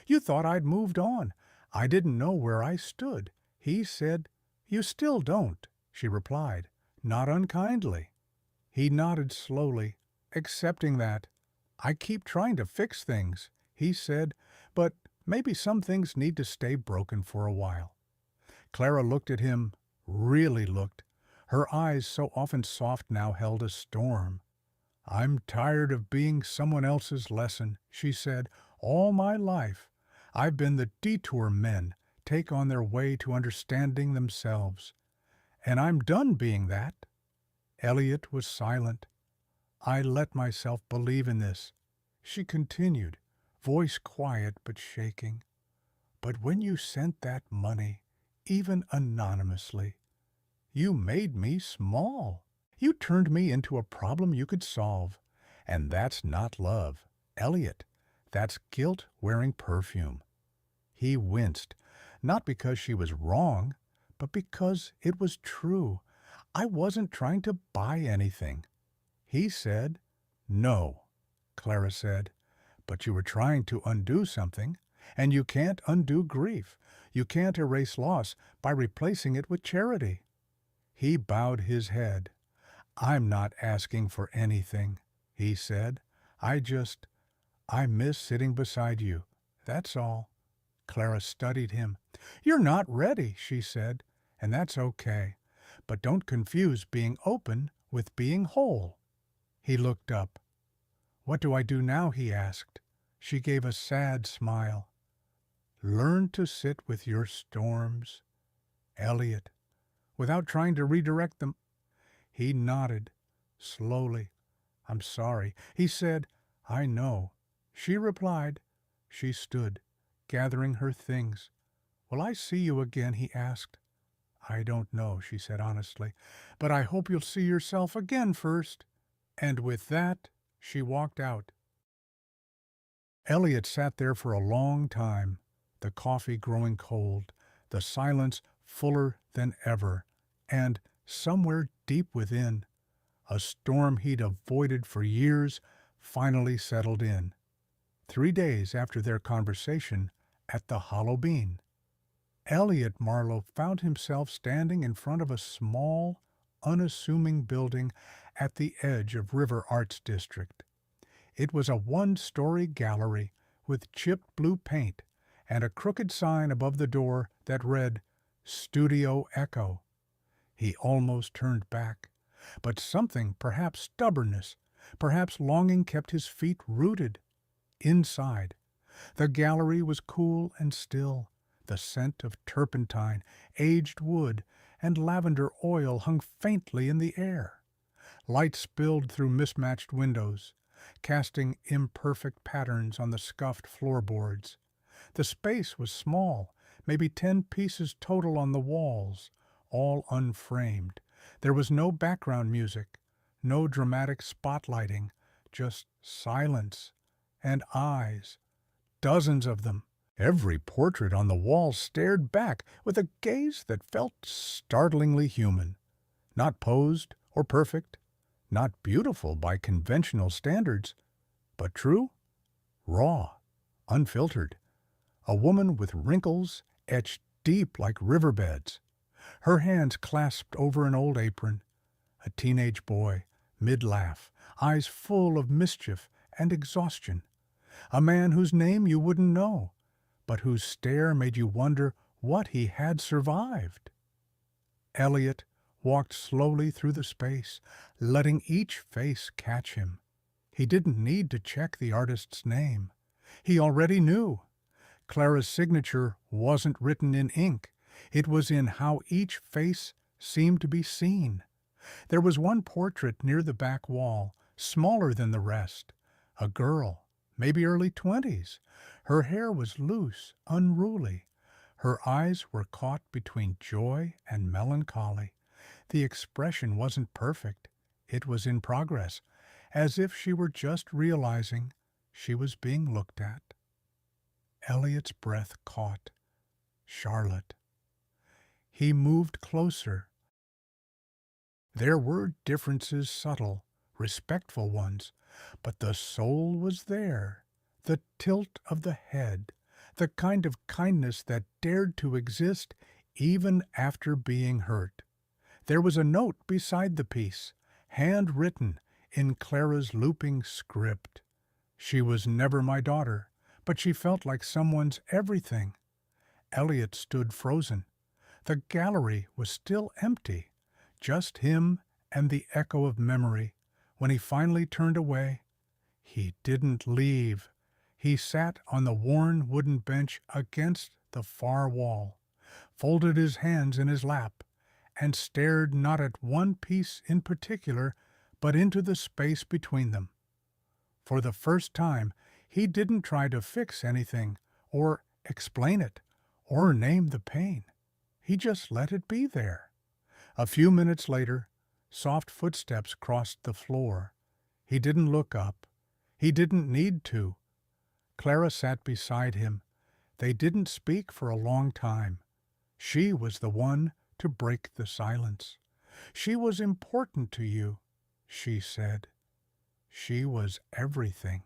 "You thought I'd moved on. I didn't know where I stood." He said, "You still don't," she replied, not unkindly. He nodded slowly, accepting that. "I keep trying to fix things," he said, "but maybe some things need to stay broken for a while." Clara looked at him, really looked. Her eyes, so often soft now, held a storm. "I'm tired of being someone else's lesson," she said. "All my life I've been the detour men take on their way to understanding themselves. And I'm done being that." Elliot was silent. "I let myself believe in this," she continued, voice quiet but shaking. "But when you sent that money, even anonymously, you made me small. You turned me into a problem you could solve. And that's not love, Elliot. That's guilt wearing perfume." He winced, not because she was wrong, but because it was true. "I wasn't trying to buy anything." He said, "No," Clara said, "but you were trying to undo something, and you can't undo grief. You can't erase loss by replacing it with charity." He bowed his head. "I'm not asking for anything," he said. I miss sitting beside you. That's all." Clara studied him. "You're not ready," she said, "and that's okay. But don't confuse being open with being whole." He looked up. "What do I do now?" he asked. She gave a sad smile. "Learn to sit with your storms, Elliot, without trying to redirect them." He nodded, slowly. "I'm sorry." He said, "I know." She replied. She stood, gathering her things. "Will I see you again?" he asked. "I don't know," she said honestly, "but I hope you'll see yourself again first." And with that, she walked out. Elliot sat there for a long time, the coffee growing cold, the silence fuller than ever, and somewhere deep within, a storm he'd avoided for years finally settled in. 3 days after their conversation at the Hollow Bean, Elliot Marlowe found himself standing in front of a small, unassuming building at the edge of River Arts District. It was a one-story gallery with chipped blue paint and a crooked sign above the door that read, "Studio Echo." He almost turned back, but something, perhaps stubbornness, perhaps longing, kept his feet rooted. Inside, the gallery was cool and still. The scent of turpentine, aged wood, and lavender oil hung faintly in the air. Light spilled through mismatched windows, casting imperfect patterns on the scuffed floorboards. The space was small, maybe 10 pieces total on the walls, all unframed. There was no background music, no dramatic spotlighting, just silence and eyes, dozens of them. Every portrait on the wall stared back with a gaze that felt startlingly human. Not posed or perfect, not beautiful by conventional standards, but true, raw, unfiltered. A woman with wrinkles etched deep like riverbeds. Her hands clasped over an old apron. A teenage boy, mid-laugh, eyes full of mischief and exhaustion. A man whose name you wouldn't know, but whose stare made you wonder what he had survived. Elliot walked slowly through the space, letting each face catch him. He didn't need to check the artist's name. He already knew. Clara's signature wasn't written in ink. It was in how each face seemed to be seen. There was one portrait near the back wall, smaller than the rest. A girl, maybe early 20s. Her hair was loose, unruly. Her eyes were caught between joy and melancholy. The expression wasn't perfect. It was in progress, as if she were just realizing she was being looked at. Elliot's breath caught. Charlotte. He moved closer. There were differences, subtle, respectful ones, but the soul was there, the tilt of the head, the kind of kindness that dared to exist even after being hurt. There was a note beside the piece, handwritten in Clara's looping script. She was never my daughter, but she felt like someone's everything. Elliot stood frozen. The gallery was still empty, just him and the echo of memory. When he finally turned away, he didn't leave. He sat on the worn wooden bench against the far wall, folded his hands in his lap, and stared not at one piece in particular, but into the space between them. For the first time, he didn't try to fix anything, or explain it, or name the pain. He just let it be there. A few minutes later, soft footsteps crossed the floor. He didn't look up. He didn't need to. Clara sat beside him. They didn't speak for a long time. She was the one to break the silence. She was important to you, she said. She was everything.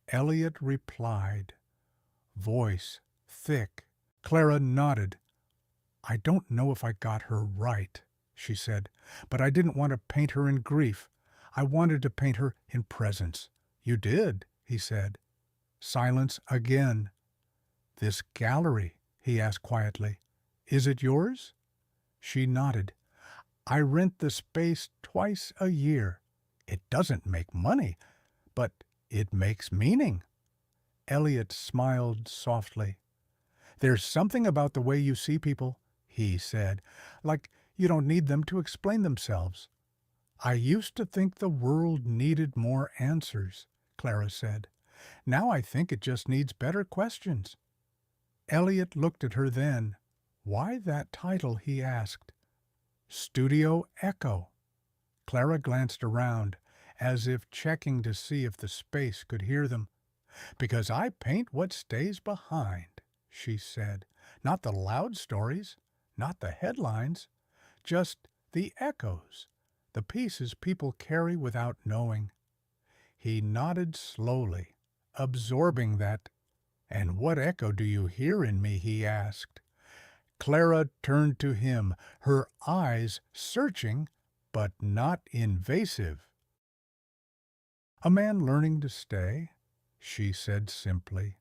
Elliot replied, voice thick. Clara nodded. I don't know if I got her right, she said, but I didn't want to paint her in grief. I wanted to paint her in presence. You did, he said. Silence again. This gallery, he asked quietly, is it yours? She nodded. I rent the space twice a year. It doesn't make money, but it makes meaning. Elliot smiled softly. There's something about the way you see people, he said, like you don't need them to explain themselves. I used to think the world needed more answers, Clara said. Now I think it just needs better questions. Elliot looked at her then. Why that title, he asked. Studio Echo. Clara glanced around, as if checking to see if the space could hear them. Because I paint what stays behind, she said. Not the loud stories, not the headlines, just the echoes, the pieces people carry without knowing. He nodded slowly, absorbing that. And what echo do you hear in me, he asked. Clara turned to him, her eyes searching, but not invasive. A man learning to stay, she said simply.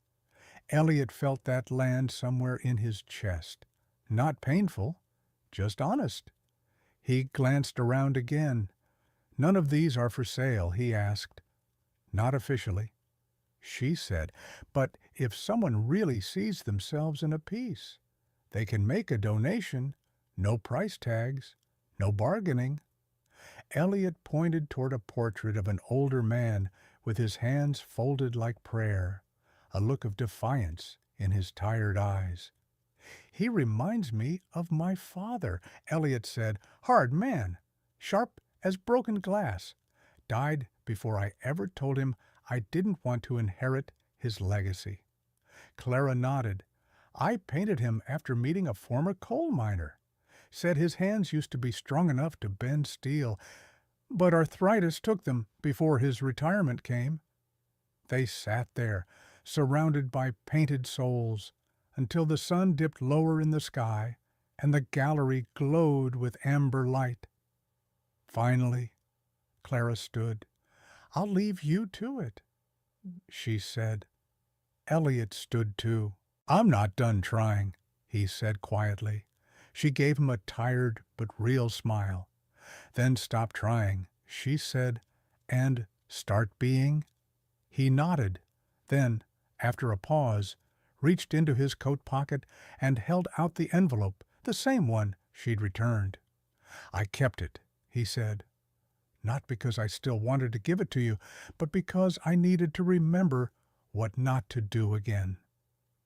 Elliot felt that land somewhere in his chest. Not painful, just honest. He glanced around again. None of these are for sale, he asked. Not officially, she said, but if someone really sees themselves in a piece, they can make a donation, no price tags, no bargaining. Elliot pointed toward a portrait of an older man with his hands folded like prayer, a look of defiance in his tired eyes. He reminds me of my father, Elliot said. Hard man, sharp as broken glass. Died before I ever told him I didn't want to inherit his legacy. Clara nodded. I painted him after meeting a former coal miner. Said his hands used to be strong enough to bend steel, but arthritis took them before his retirement came. They sat there, surrounded by painted souls, until the sun dipped lower in the sky and the gallery glowed with amber light. Finally, Clara stood. "I'll leave you to it," she said. Elliot stood too. "I'm not done trying," he said quietly. She gave him a tired but real smile. "Then stop trying," she said, "and start being." He nodded, then, after a pause, reached into his coat pocket and held out the envelope, the same one she'd returned. "I kept it," he said. "Not because I still wanted to give it to you, but because I needed to remember what not to do again."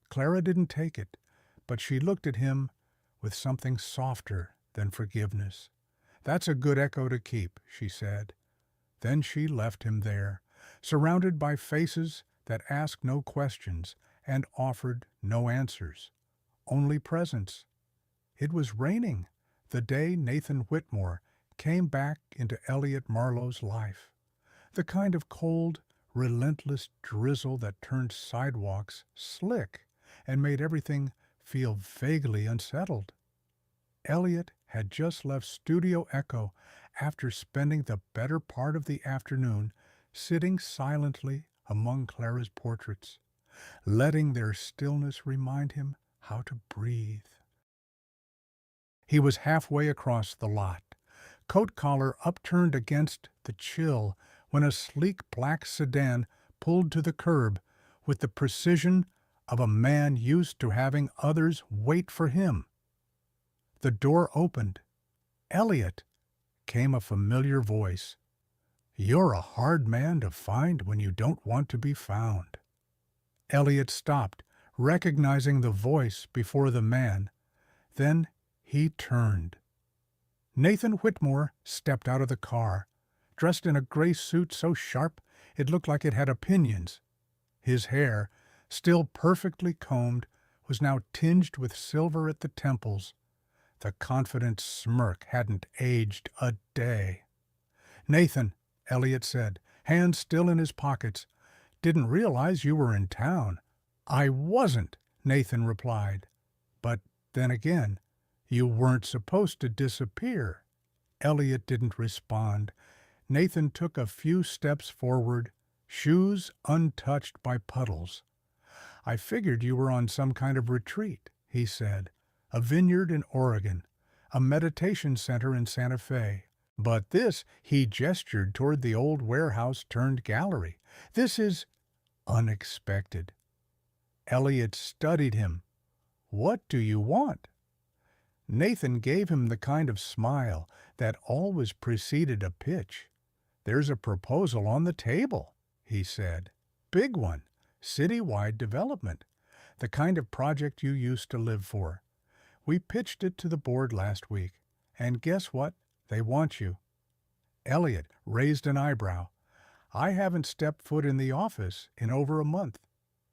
Clara didn't take it, but she looked at him with something softer than forgiveness. "That's a good echo to keep," she said. Then she left him there, surrounded by faces that asked no questions and offered no answers, only presence. It was raining the day Nathan Whitmore came back into Elliot Marlowe's life, the kind of cold, relentless drizzle that turned sidewalks slick and made everything feel vaguely unsettled. Elliot had just left Studio Echo after spending the better part of the afternoon sitting silently among Clara's portraits, letting their stillness remind him how to breathe. He was halfway across the lot, coat collar upturned against the chill, when a sleek black sedan pulled to the curb with the precision of a man used to having others wait for him. The door opened. "Elliot," came a familiar voice. "You're a hard man to find when you don't want to be found." Elliot stopped, recognizing the voice before the man. Then he turned. Nathan Whitmore stepped out of the car, dressed in a gray suit so sharp it looked like it had opinions. His hair, still perfectly combed, was now tinged with silver at the temples. The confident smirk hadn't aged a day. "Nathan," Elliot said, hands still in his pockets, "didn't realize you were in town." "I wasn't," Nathan replied. "But then again, you weren't supposed to disappear." Elliot didn't respond. Nathan took a few steps forward, shoes untouched by puddles. "I figured you were on some kind of retreat," he said. "A vineyard in Oregon, a meditation center in Santa Fe. But this," he gestured toward the old warehouse turned gallery, "this is unexpected." Elliot studied him. "What do you want?" Nathan gave him the kind of smile that always preceded a pitch. "There's a proposal on the table," he said. "Big one, citywide development, the kind of project you used to live for. We pitched it to the board last week, and guess what? They want you." Elliot raised an eyebrow. "I haven't stepped foot in the office in over a month."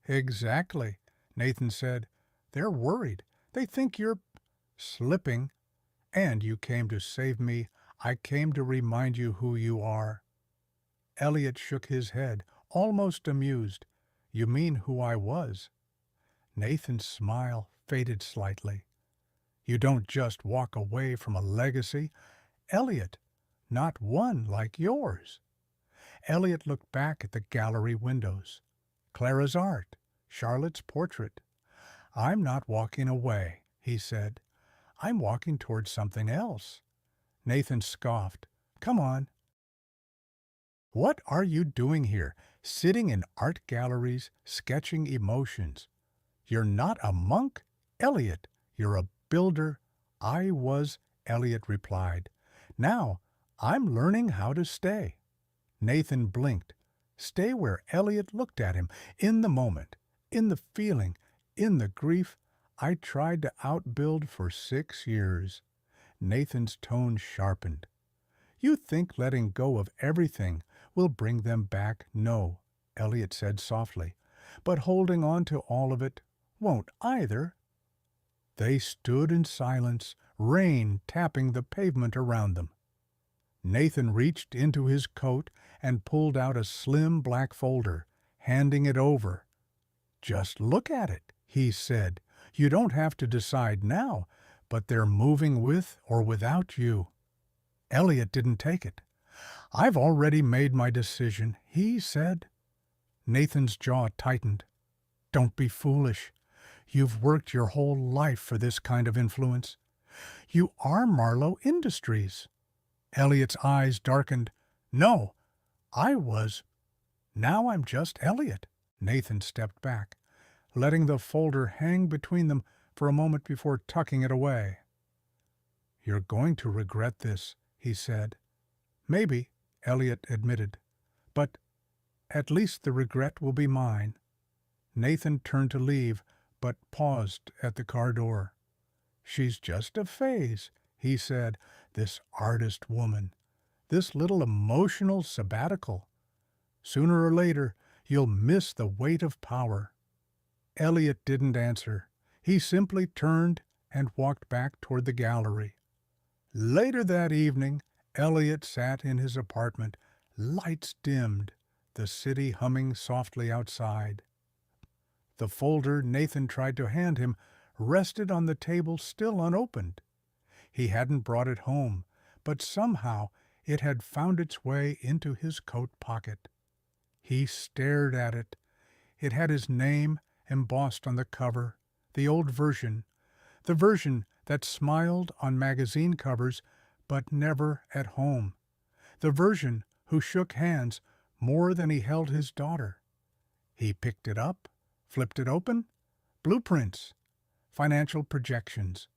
"Exactly," Nathan said. "They're worried. They think you're slipping. And you came to save me. I came to remind you who you are." Elliot shook his head, almost amused. "You mean who I was?" Nathan's smile faded slightly. "You don't just walk away from a legacy, Elliot. Not one like yours." Elliot looked back at the gallery windows. Clara's art, Charlotte's portrait. "I'm not walking away," he said. "I'm walking towards something else." Nathan scoffed. "Come on." "What are you doing here, sitting in art galleries, sketching emotions? You're not a monk, Elliot. You're a builder." "I was," Elliot replied. "Now I'm learning how to stay." Nathan blinked. Stay where Elliot looked at him, in the moment, in the feeling, in the grief. "I tried to outbuild for 6 years." Nathan's tone sharpened. "You think letting go of everything will bring them back?" "No," Elliot said softly. "But holding on to all of it won't either." They stood in silence, rain tapping the pavement around them. Nathan reached into his coat and pulled out a slim black folder, handing it over. "Just look at it," he said. "You don't have to decide now, but they're moving with or without you." Elliot didn't take it. "I've already made my decision," he said. Nathan's jaw tightened. "Don't be foolish. You've worked your whole life for this kind of influence. You are Marlowe Industries." Elliot's eyes darkened. "No, I was. Now I'm just Elliot." Nathan stepped back, letting the folder hang between them for a moment before tucking it away. "You're going to regret this," he said. "Maybe," Elliot admitted. "But at least the regret will be mine." Nathan turned to leave, but paused at the car door. "She's just a phase," he said, "this artist woman. This little emotional sabbatical. Sooner or later, you'll miss the weight of power." Elliot didn't answer. He simply turned and walked back toward the gallery. Later that evening, Elliot sat in his apartment, lights dimmed, the city humming softly outside. The folder Nathan tried to hand him rested on the table still unopened. He hadn't brought it home, but somehow it had found its way into his coat pocket. He stared at it. It had his name embossed on the cover, the old version, the version that smiled on magazine covers but never at home, the version who shook hands more than he held his daughter. He picked it up, flipped it open. Blueprints, financial projections,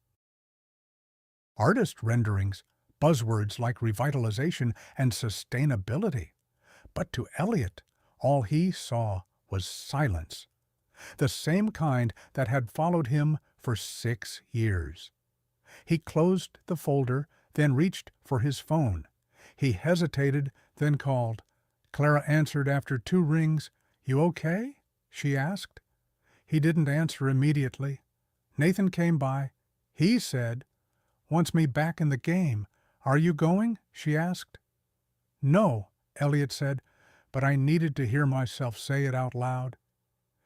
artist renderings, buzzwords like revitalization and sustainability. But to Elliot, all he saw was silence, the same kind that had followed him for 6 years. He closed the folder, then reached for his phone. He hesitated, then called. Clara answered after 2 rings. "You okay?" she asked. He didn't answer immediately. Nathan came by. He said, "Wants me back in the game. Are you going?" she asked. "No," Elliot said, but I needed to hear myself say it out loud.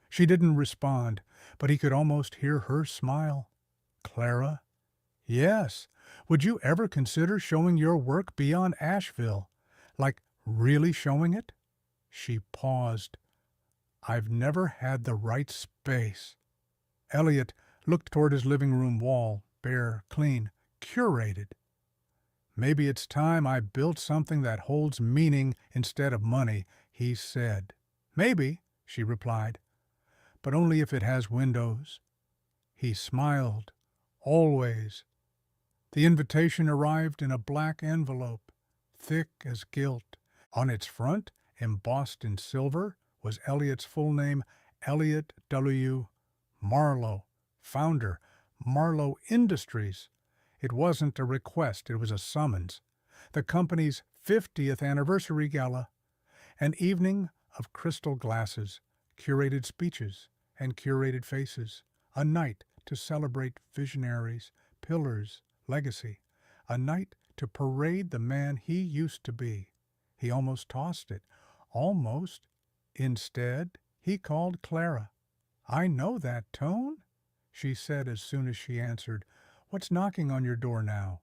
She didn't respond, but he could almost hear her smile. "Clara?" "Yes. Would you ever consider showing your work beyond Asheville? Like really showing it?" She paused. "I've never had the right space." Elliot looked toward his living room wall, bare, clean, curated. "Maybe it's time I built something that holds meaning instead of money," he said. "Maybe," she replied, "but only if it has windows." He smiled. "Always." The invitation arrived in a black envelope, thick as gilt. On its front, embossed in silver, was Elliot's full name, Elliot W. Marlowe, founder, Marlowe Industries. It wasn't a request, it was a summons. The company's 50th anniversary gala. An evening of crystal glasses, curated speeches, and curated faces. A night to celebrate visionaries, pillars, legacy. A night to parade the man he used to be. He almost tossed it. Almost. Instead, he called Clara. "I know that tone," she said as soon as she answered. "What's knocking on your door now?"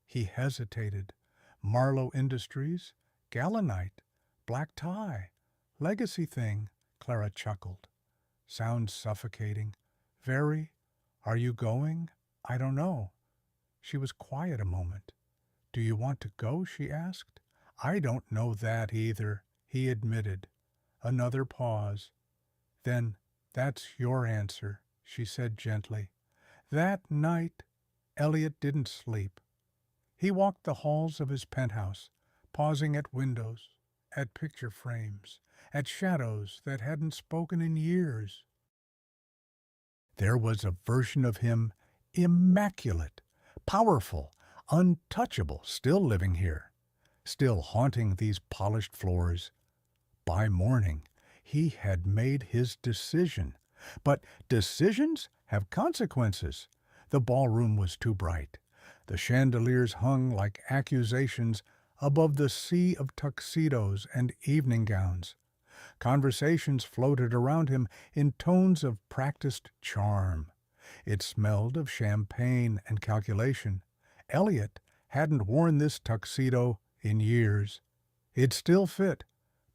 He hesitated. Marlowe Industries, gala night, black tie, legacy thing, Clara chuckled. "Sounds suffocating. Very. Are you going?" "I don't know." She was quiet a moment. "Do you want to go?" she asked. "I don't know that either," he admitted. Another pause. "Then that's your answer," she said gently. That night, Elliot didn't sleep. He walked the halls of his penthouse, pausing at windows, at picture frames, at shadows that hadn't spoken in years. There was a version of him, immaculate, powerful, untouchable, still living here, still haunting these polished floors. By morning, he had made his decision. But decisions have consequences. The ballroom was too bright. The chandeliers hung like accusations above the sea of tuxedos and evening gowns. Conversations floated around him in tones of practiced charm. It smelled of champagne and calculation. Elliot hadn't worn this tuxedo in years. It still fit,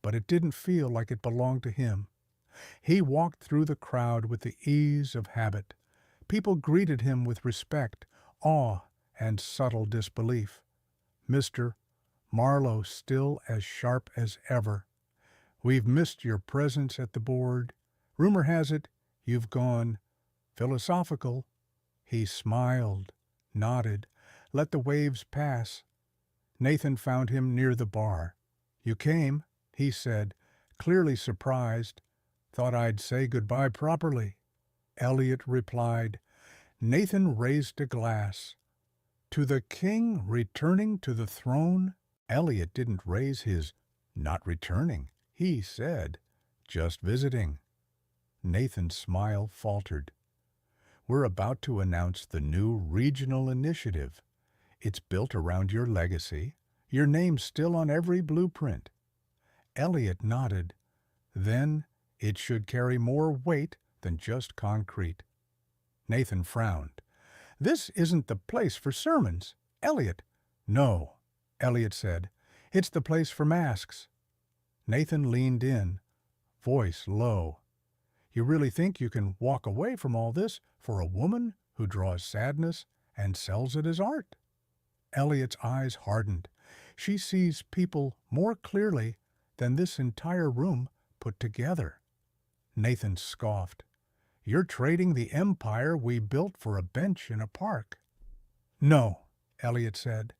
but it didn't feel like it belonged to him. He walked through the crowd with the ease of habit. People greeted him with respect, awe, and subtle disbelief. Mr. Marlowe still as sharp as ever. We've missed your presence at the board. Rumor has it you've gone philosophical. He smiled, nodded, let the waves pass. Nathan found him near the bar. You came, he said, clearly surprised. Thought I'd say goodbye properly. Elliot replied. Nathan raised a glass. To the king returning to the throne? Elliot didn't raise his not returning. He said, just visiting. Nathan's smile faltered. We're about to announce the new regional initiative. It's built around your legacy. Your name's still on every blueprint. Elliot nodded. Then it should carry more weight than just concrete. Nathan frowned. This isn't the place for sermons. Elliot. No, Elliot said. It's the place for masks. Nathan leaned in, voice low. You really think you can walk away from all this for a woman who draws sadness and sells it as art? Elliot's eyes hardened. She sees people more clearly than this entire room put together. Nathan scoffed. You're trading the empire we built for a bench in a park. No, Elliot said.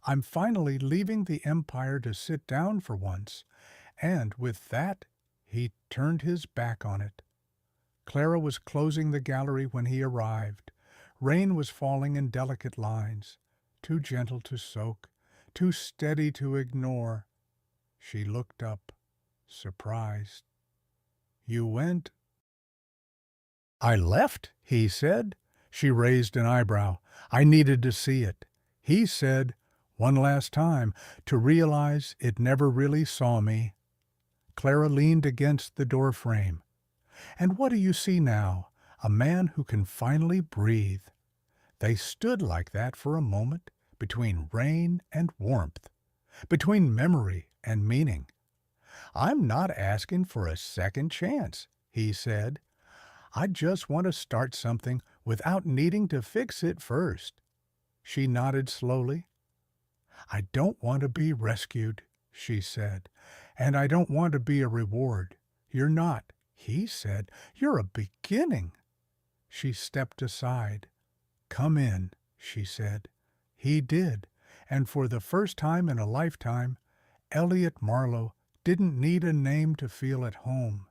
I'm finally leaving the empire to sit down for once, and with that, he turned his back on it. Clara was closing the gallery when he arrived. Rain was falling in delicate lines, too gentle to soak, too steady to ignore. She looked up, surprised. You went? I left, he said. She raised an eyebrow. I needed to see it. He said, one last time, to realize it never really saw me. Clara leaned against the doorframe. And what do you see now? A man who can finally breathe. They stood like that for a moment, between rain and warmth, between memory and meaning. I'm not asking for a second chance, he said. I just want to start something without needing to fix it first. She nodded slowly. I don't want to be rescued, she said, and I don't want to be a reward. You're not, he said. You're a beginning. She stepped aside. Come in, she said. He did, and for the first time in a lifetime, Elliot Marlowe didn't need a name to feel at home.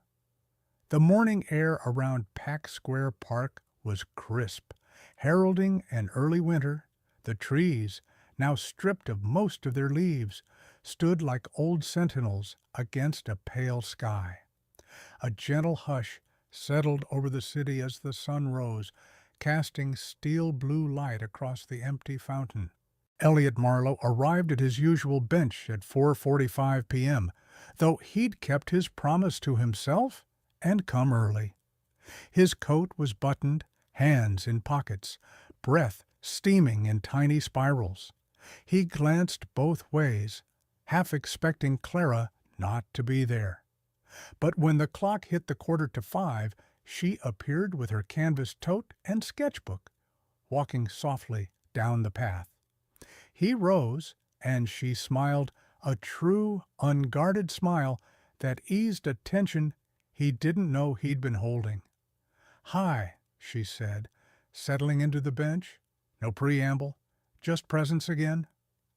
The morning air around Pack Square Park was crisp, heralding an early winter. The trees, now stripped of most of their leaves, stood like old sentinels against a pale sky. A gentle hush settled over the city as the sun rose, casting steel-blue light across the empty fountain. Elliot Marlowe arrived at his usual bench at 4:45 p.m., though he'd kept his promise to himself and come early. His coat was buttoned, hands in pockets, breath steaming in tiny spirals. He glanced both ways, half expecting Clara not to be there. But when the clock hit the 4:45, she appeared with her canvas tote and sketchbook, walking softly down the path. He rose, and she smiled, a true, unguarded smile that eased a tension he didn't know he'd been holding. Hi, she said, settling into the bench. No preamble, just presence again.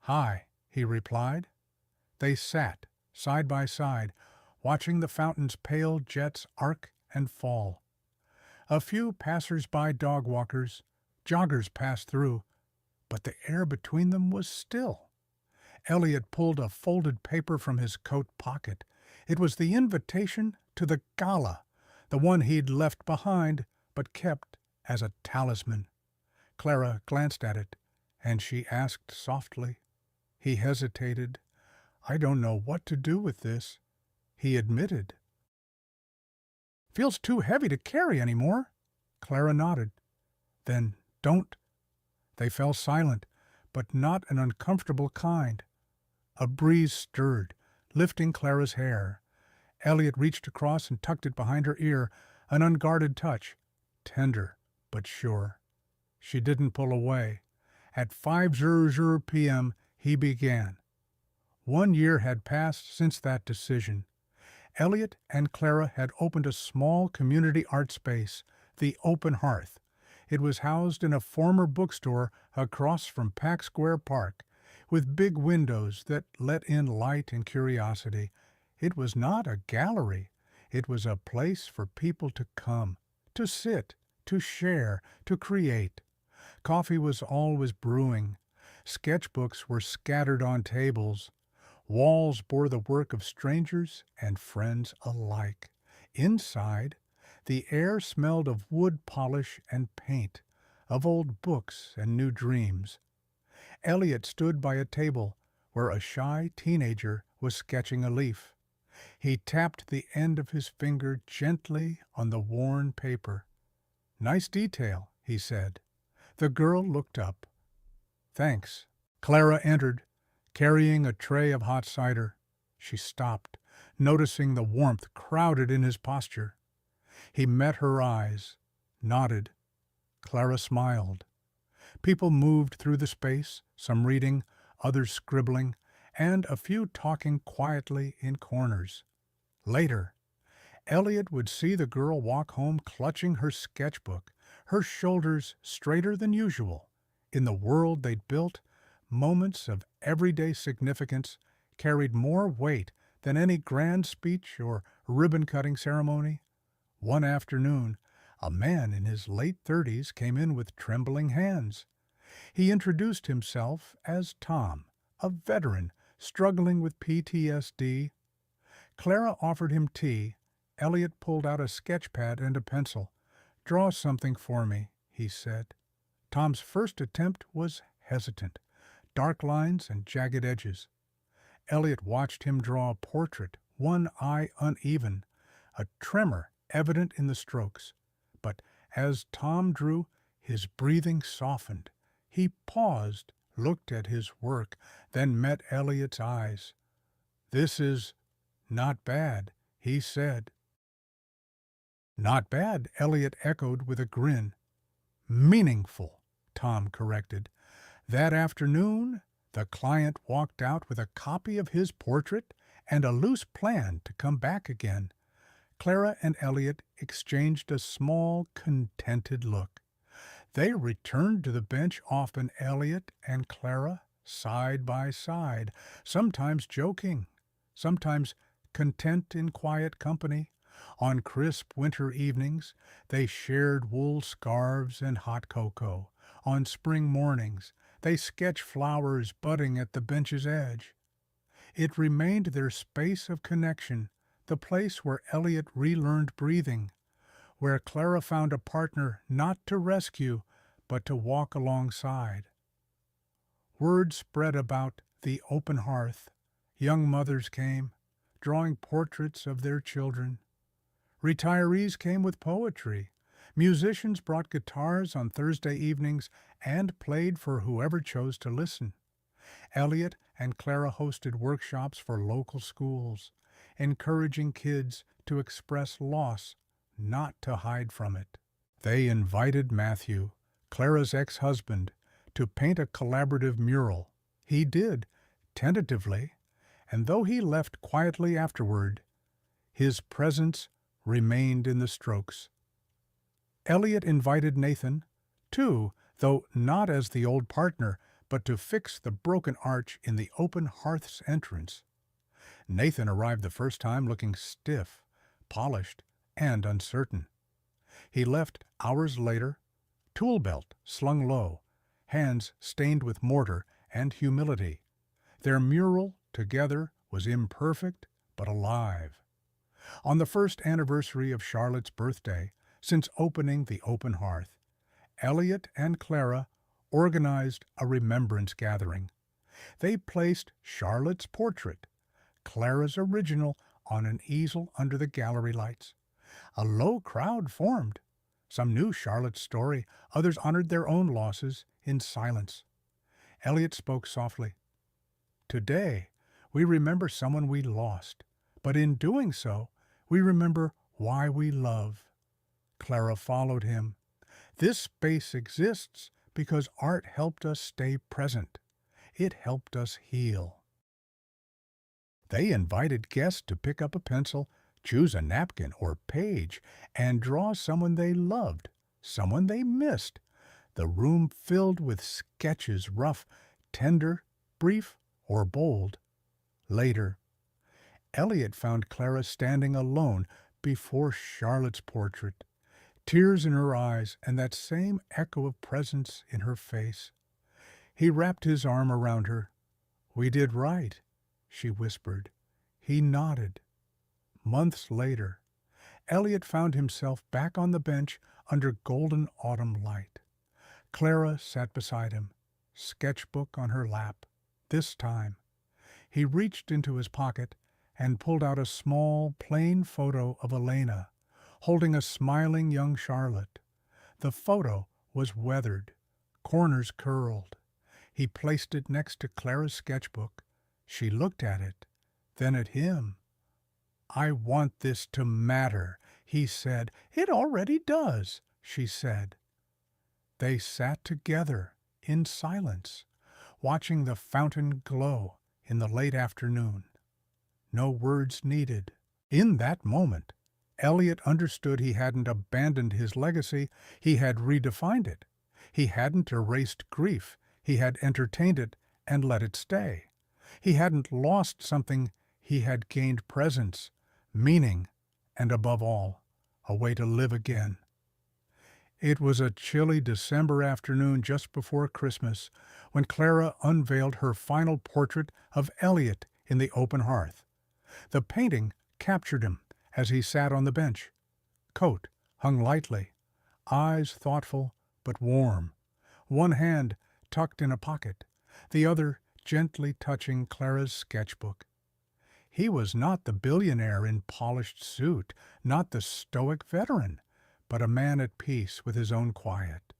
Hi, he replied. They sat, side by side, watching the fountain's pale jets arc and fall. A few passers-by dog-walkers, joggers passed through, but the air between them was still. Elliot pulled a folded paper from his coat pocket. It was the invitation to the gala, the one he'd left behind but kept as a talisman. Clara glanced at it, and she asked softly. He hesitated. I don't know what to do with this, he admitted. Feels too heavy to carry anymore. Clara nodded. Then don't. They fell silent, but not an uncomfortable kind. A breeze stirred, lifting Clara's hair. Elliot reached across and tucked it behind her ear, an unguarded touch, tender but sure. She didn't pull away. At 5:00 p.m. he began. 1 year had passed since that decision. Elliot and Clara had opened a small community art space, the Open Hearth. It was housed in a former bookstore across from Pack Square Park, with big windows that let in light and curiosity. It was not a gallery. It was a place for people to come, to sit, to share, to create. Coffee was always brewing. Sketchbooks were scattered on tables. Walls bore the work of strangers and friends alike. Inside, the air smelled of wood polish and paint, of old books and new dreams. Elliot stood by a table where a shy teenager was sketching a leaf. He tapped the end of his finger gently on the worn paper. "Nice detail," he said. The girl looked up. "Thanks." Clara entered, carrying a tray of hot cider. She stopped, noticing the warmth crowded in his posture. He met her eyes, nodded. Clara smiled. People moved through the space, some reading, others scribbling, and a few talking quietly in corners. Later, Elliot would see the girl walk home clutching her sketchbook, her shoulders straighter than usual. In the world they'd built, moments of everyday significance carried more weight than any grand speech or ribbon-cutting ceremony. One afternoon, a man in his late 30s came in with trembling hands. He introduced himself as Tom, a veteran struggling with PTSD. Clara offered him tea. Elliot pulled out a sketch pad and a pencil. "Draw something for me," he said. Tom's first attempt was hesitant, dark lines and jagged edges. Elliot watched him draw a portrait, one eye uneven, a tremor evident in the strokes. But as Tom drew, his breathing softened. He paused, looked at his work, then met Elliot's eyes. "This is not bad," he said. "Not bad," Elliot echoed with a grin. "Meaningful," Tom corrected. That afternoon, the client walked out with a copy of his portrait and a loose plan to come back again. Clara and Elliot exchanged a small, contented look. They returned to the bench often, Elliot and Clara, side by side, sometimes joking, sometimes content in quiet company. On crisp winter evenings, they shared wool scarves and hot cocoa. On spring mornings, they sketched flowers budding at the bench's edge. It remained their space of connection, the place where Elliot relearned breathing, where Clara found a partner not to rescue, but to walk alongside. Word spread about the Open Hearth. Young mothers came, drawing portraits of their children. Retirees came with poetry. Musicians brought guitars on Thursday evenings and played for whoever chose to listen. Elliot and Clara hosted workshops for local schools, encouraging kids to express loss, not to hide from it. They invited Matthew, Clara's ex-husband, to paint a collaborative mural. He did, tentatively, and though he left quietly afterward, his presence remained in the strokes. Elliot invited Nathan, too, though not as the old partner, but to fix the broken arch in the Open Hearth's entrance. Nathan arrived the first time looking stiff, polished, and uncertain. He left hours later, tool belt slung low, hands stained with mortar and humility. Their mural together was imperfect but alive. On the first anniversary of Charlotte's birthday, since opening the Open Hearth, Elliot and Clara organized a remembrance gathering. They placed Charlotte's portrait, Clara's original, on an easel under the gallery lights. A low crowd formed. Some knew Charlotte's story, others honored their own losses in silence. Elliot spoke softly. "Today, We remember someone we lost, but in doing so, we remember why we love. Clara followed him. This space exists because art helped us stay present. It helped us heal. They invited guests to pick up a pencil, choose a napkin or page, and draw someone they loved, someone they missed. The room filled with sketches, rough, tender, brief, or bold. Later, Elliot found Clara standing alone before Charlotte's portrait, tears in her eyes and that same echo of presence in her face. He wrapped his arm around her. "We did right," she whispered. He nodded. Months later, Elliot found himself back on the bench under golden autumn light. Clara sat beside him, sketchbook on her lap. This time, he reached into his pocket and pulled out a small, plain photo of Elena, holding a smiling young Charlotte. The photo was weathered, corners curled. He placed it next to Clara's sketchbook. She looked at it, then at him. "I want this to matter," he said. "It already does," she said. They sat together in silence, watching the fountain glow in the late afternoon. No words needed. In that moment, Elliot understood he hadn't abandoned his legacy, he had redefined it. He hadn't erased grief, he had entertained it and let it stay. He hadn't lost something, he had gained presence, meaning, and above all, a way to live again. It was a chilly December afternoon just before Christmas when Clara unveiled her final portrait of Elliot in the open hearth. The painting captured him as he sat on the bench. Coat hung lightly, eyes thoughtful but warm, one hand tucked in a pocket, the other gently touching Clara's sketchbook. He was not the billionaire in polished suit, not the stoic veteran, but a man at peace with his own quiet.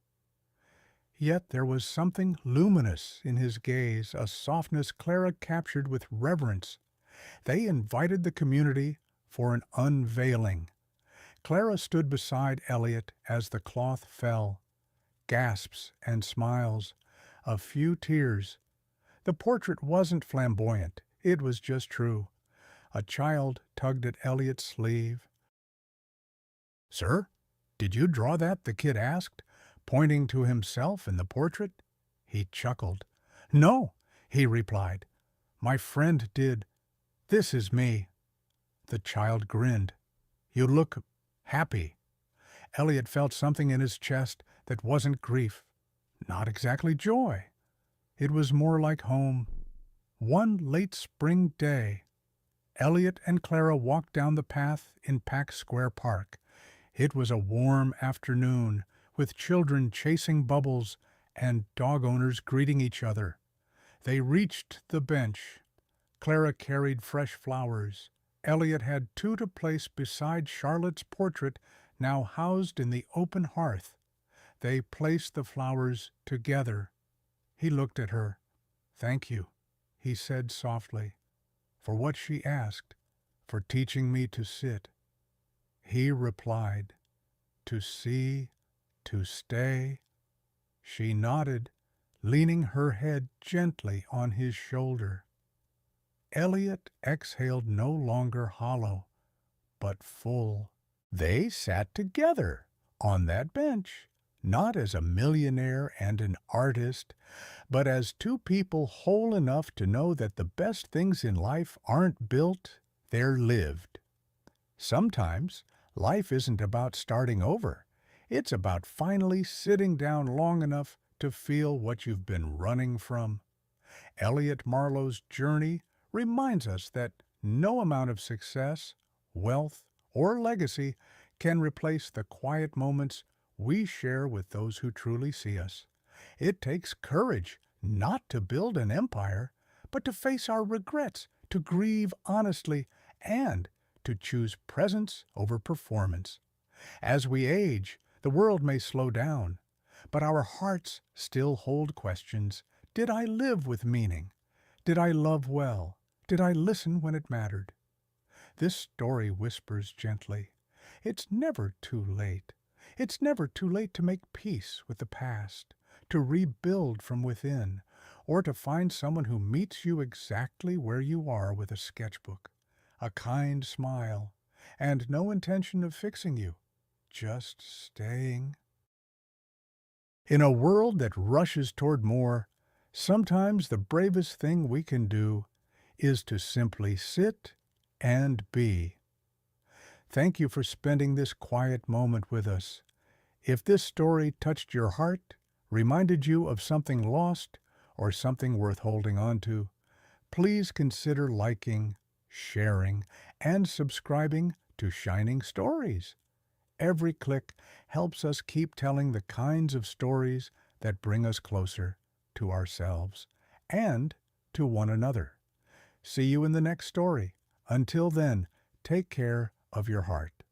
Yet there was something luminous in his gaze, a softness Clara captured with reverence. They invited the community for an unveiling. Clara stood beside Elliot as the cloth fell. Gasps and smiles, a few tears. The portrait wasn't flamboyant, it was just true. A child tugged at Elliot's sleeve. "Sir, did you draw that?" the kid asked, pointing to himself in the portrait. He chuckled. "No," he replied. "My friend did. This is me." The child grinned. "You look happy." Elliot felt something in his chest that wasn't grief, not exactly joy. It was more like home. One late spring day, Elliot and Clara walked down the path in Pack Square Park. It was a warm afternoon, with children chasing bubbles and dog owners greeting each other. They reached the bench. Clara carried fresh flowers. Elliot had two to place beside Charlotte's portrait, now housed in the open hearth. They placed the flowers together. He looked at her. "Thank you," he said softly, "for what she asked, for teaching me to sit." He replied, "To see, to stay." She nodded, leaning her head gently on his shoulder. Elliot exhaled no longer hollow, but full. They sat together on that bench, not as a millionaire and an artist, but as two people whole enough to know that the best things in life aren't built, they're lived. Sometimes life isn't about starting over. It's about finally sitting down long enough to feel what you've been running from. Elliot Marlowe's journey reminds us that no amount of success, wealth, or legacy can replace the quiet moments we share with those who truly see us. It takes courage not to build an empire, but to face our regrets, to grieve honestly, and to choose presence over performance. As we age, the world may slow down, but our hearts still hold questions. Did I live with meaning? Did I love well? Did I listen when it mattered? This story whispers gently, it's never too late. It's never too late to make peace with the past, to rebuild from within, or to find someone who meets you exactly where you are with a sketchbook, a kind smile, and no intention of fixing you, just staying. In a world that rushes toward more, sometimes the bravest thing we can do is to simply sit and be. Thank you for spending this quiet moment with us. If this story touched your heart, reminded you of something lost, or something worth holding on to, please consider liking, sharing, and subscribing to Shining Stories. Every click helps us keep telling the kinds of stories that bring us closer to ourselves and to one another. See you in the next story. Until then, take care of your heart.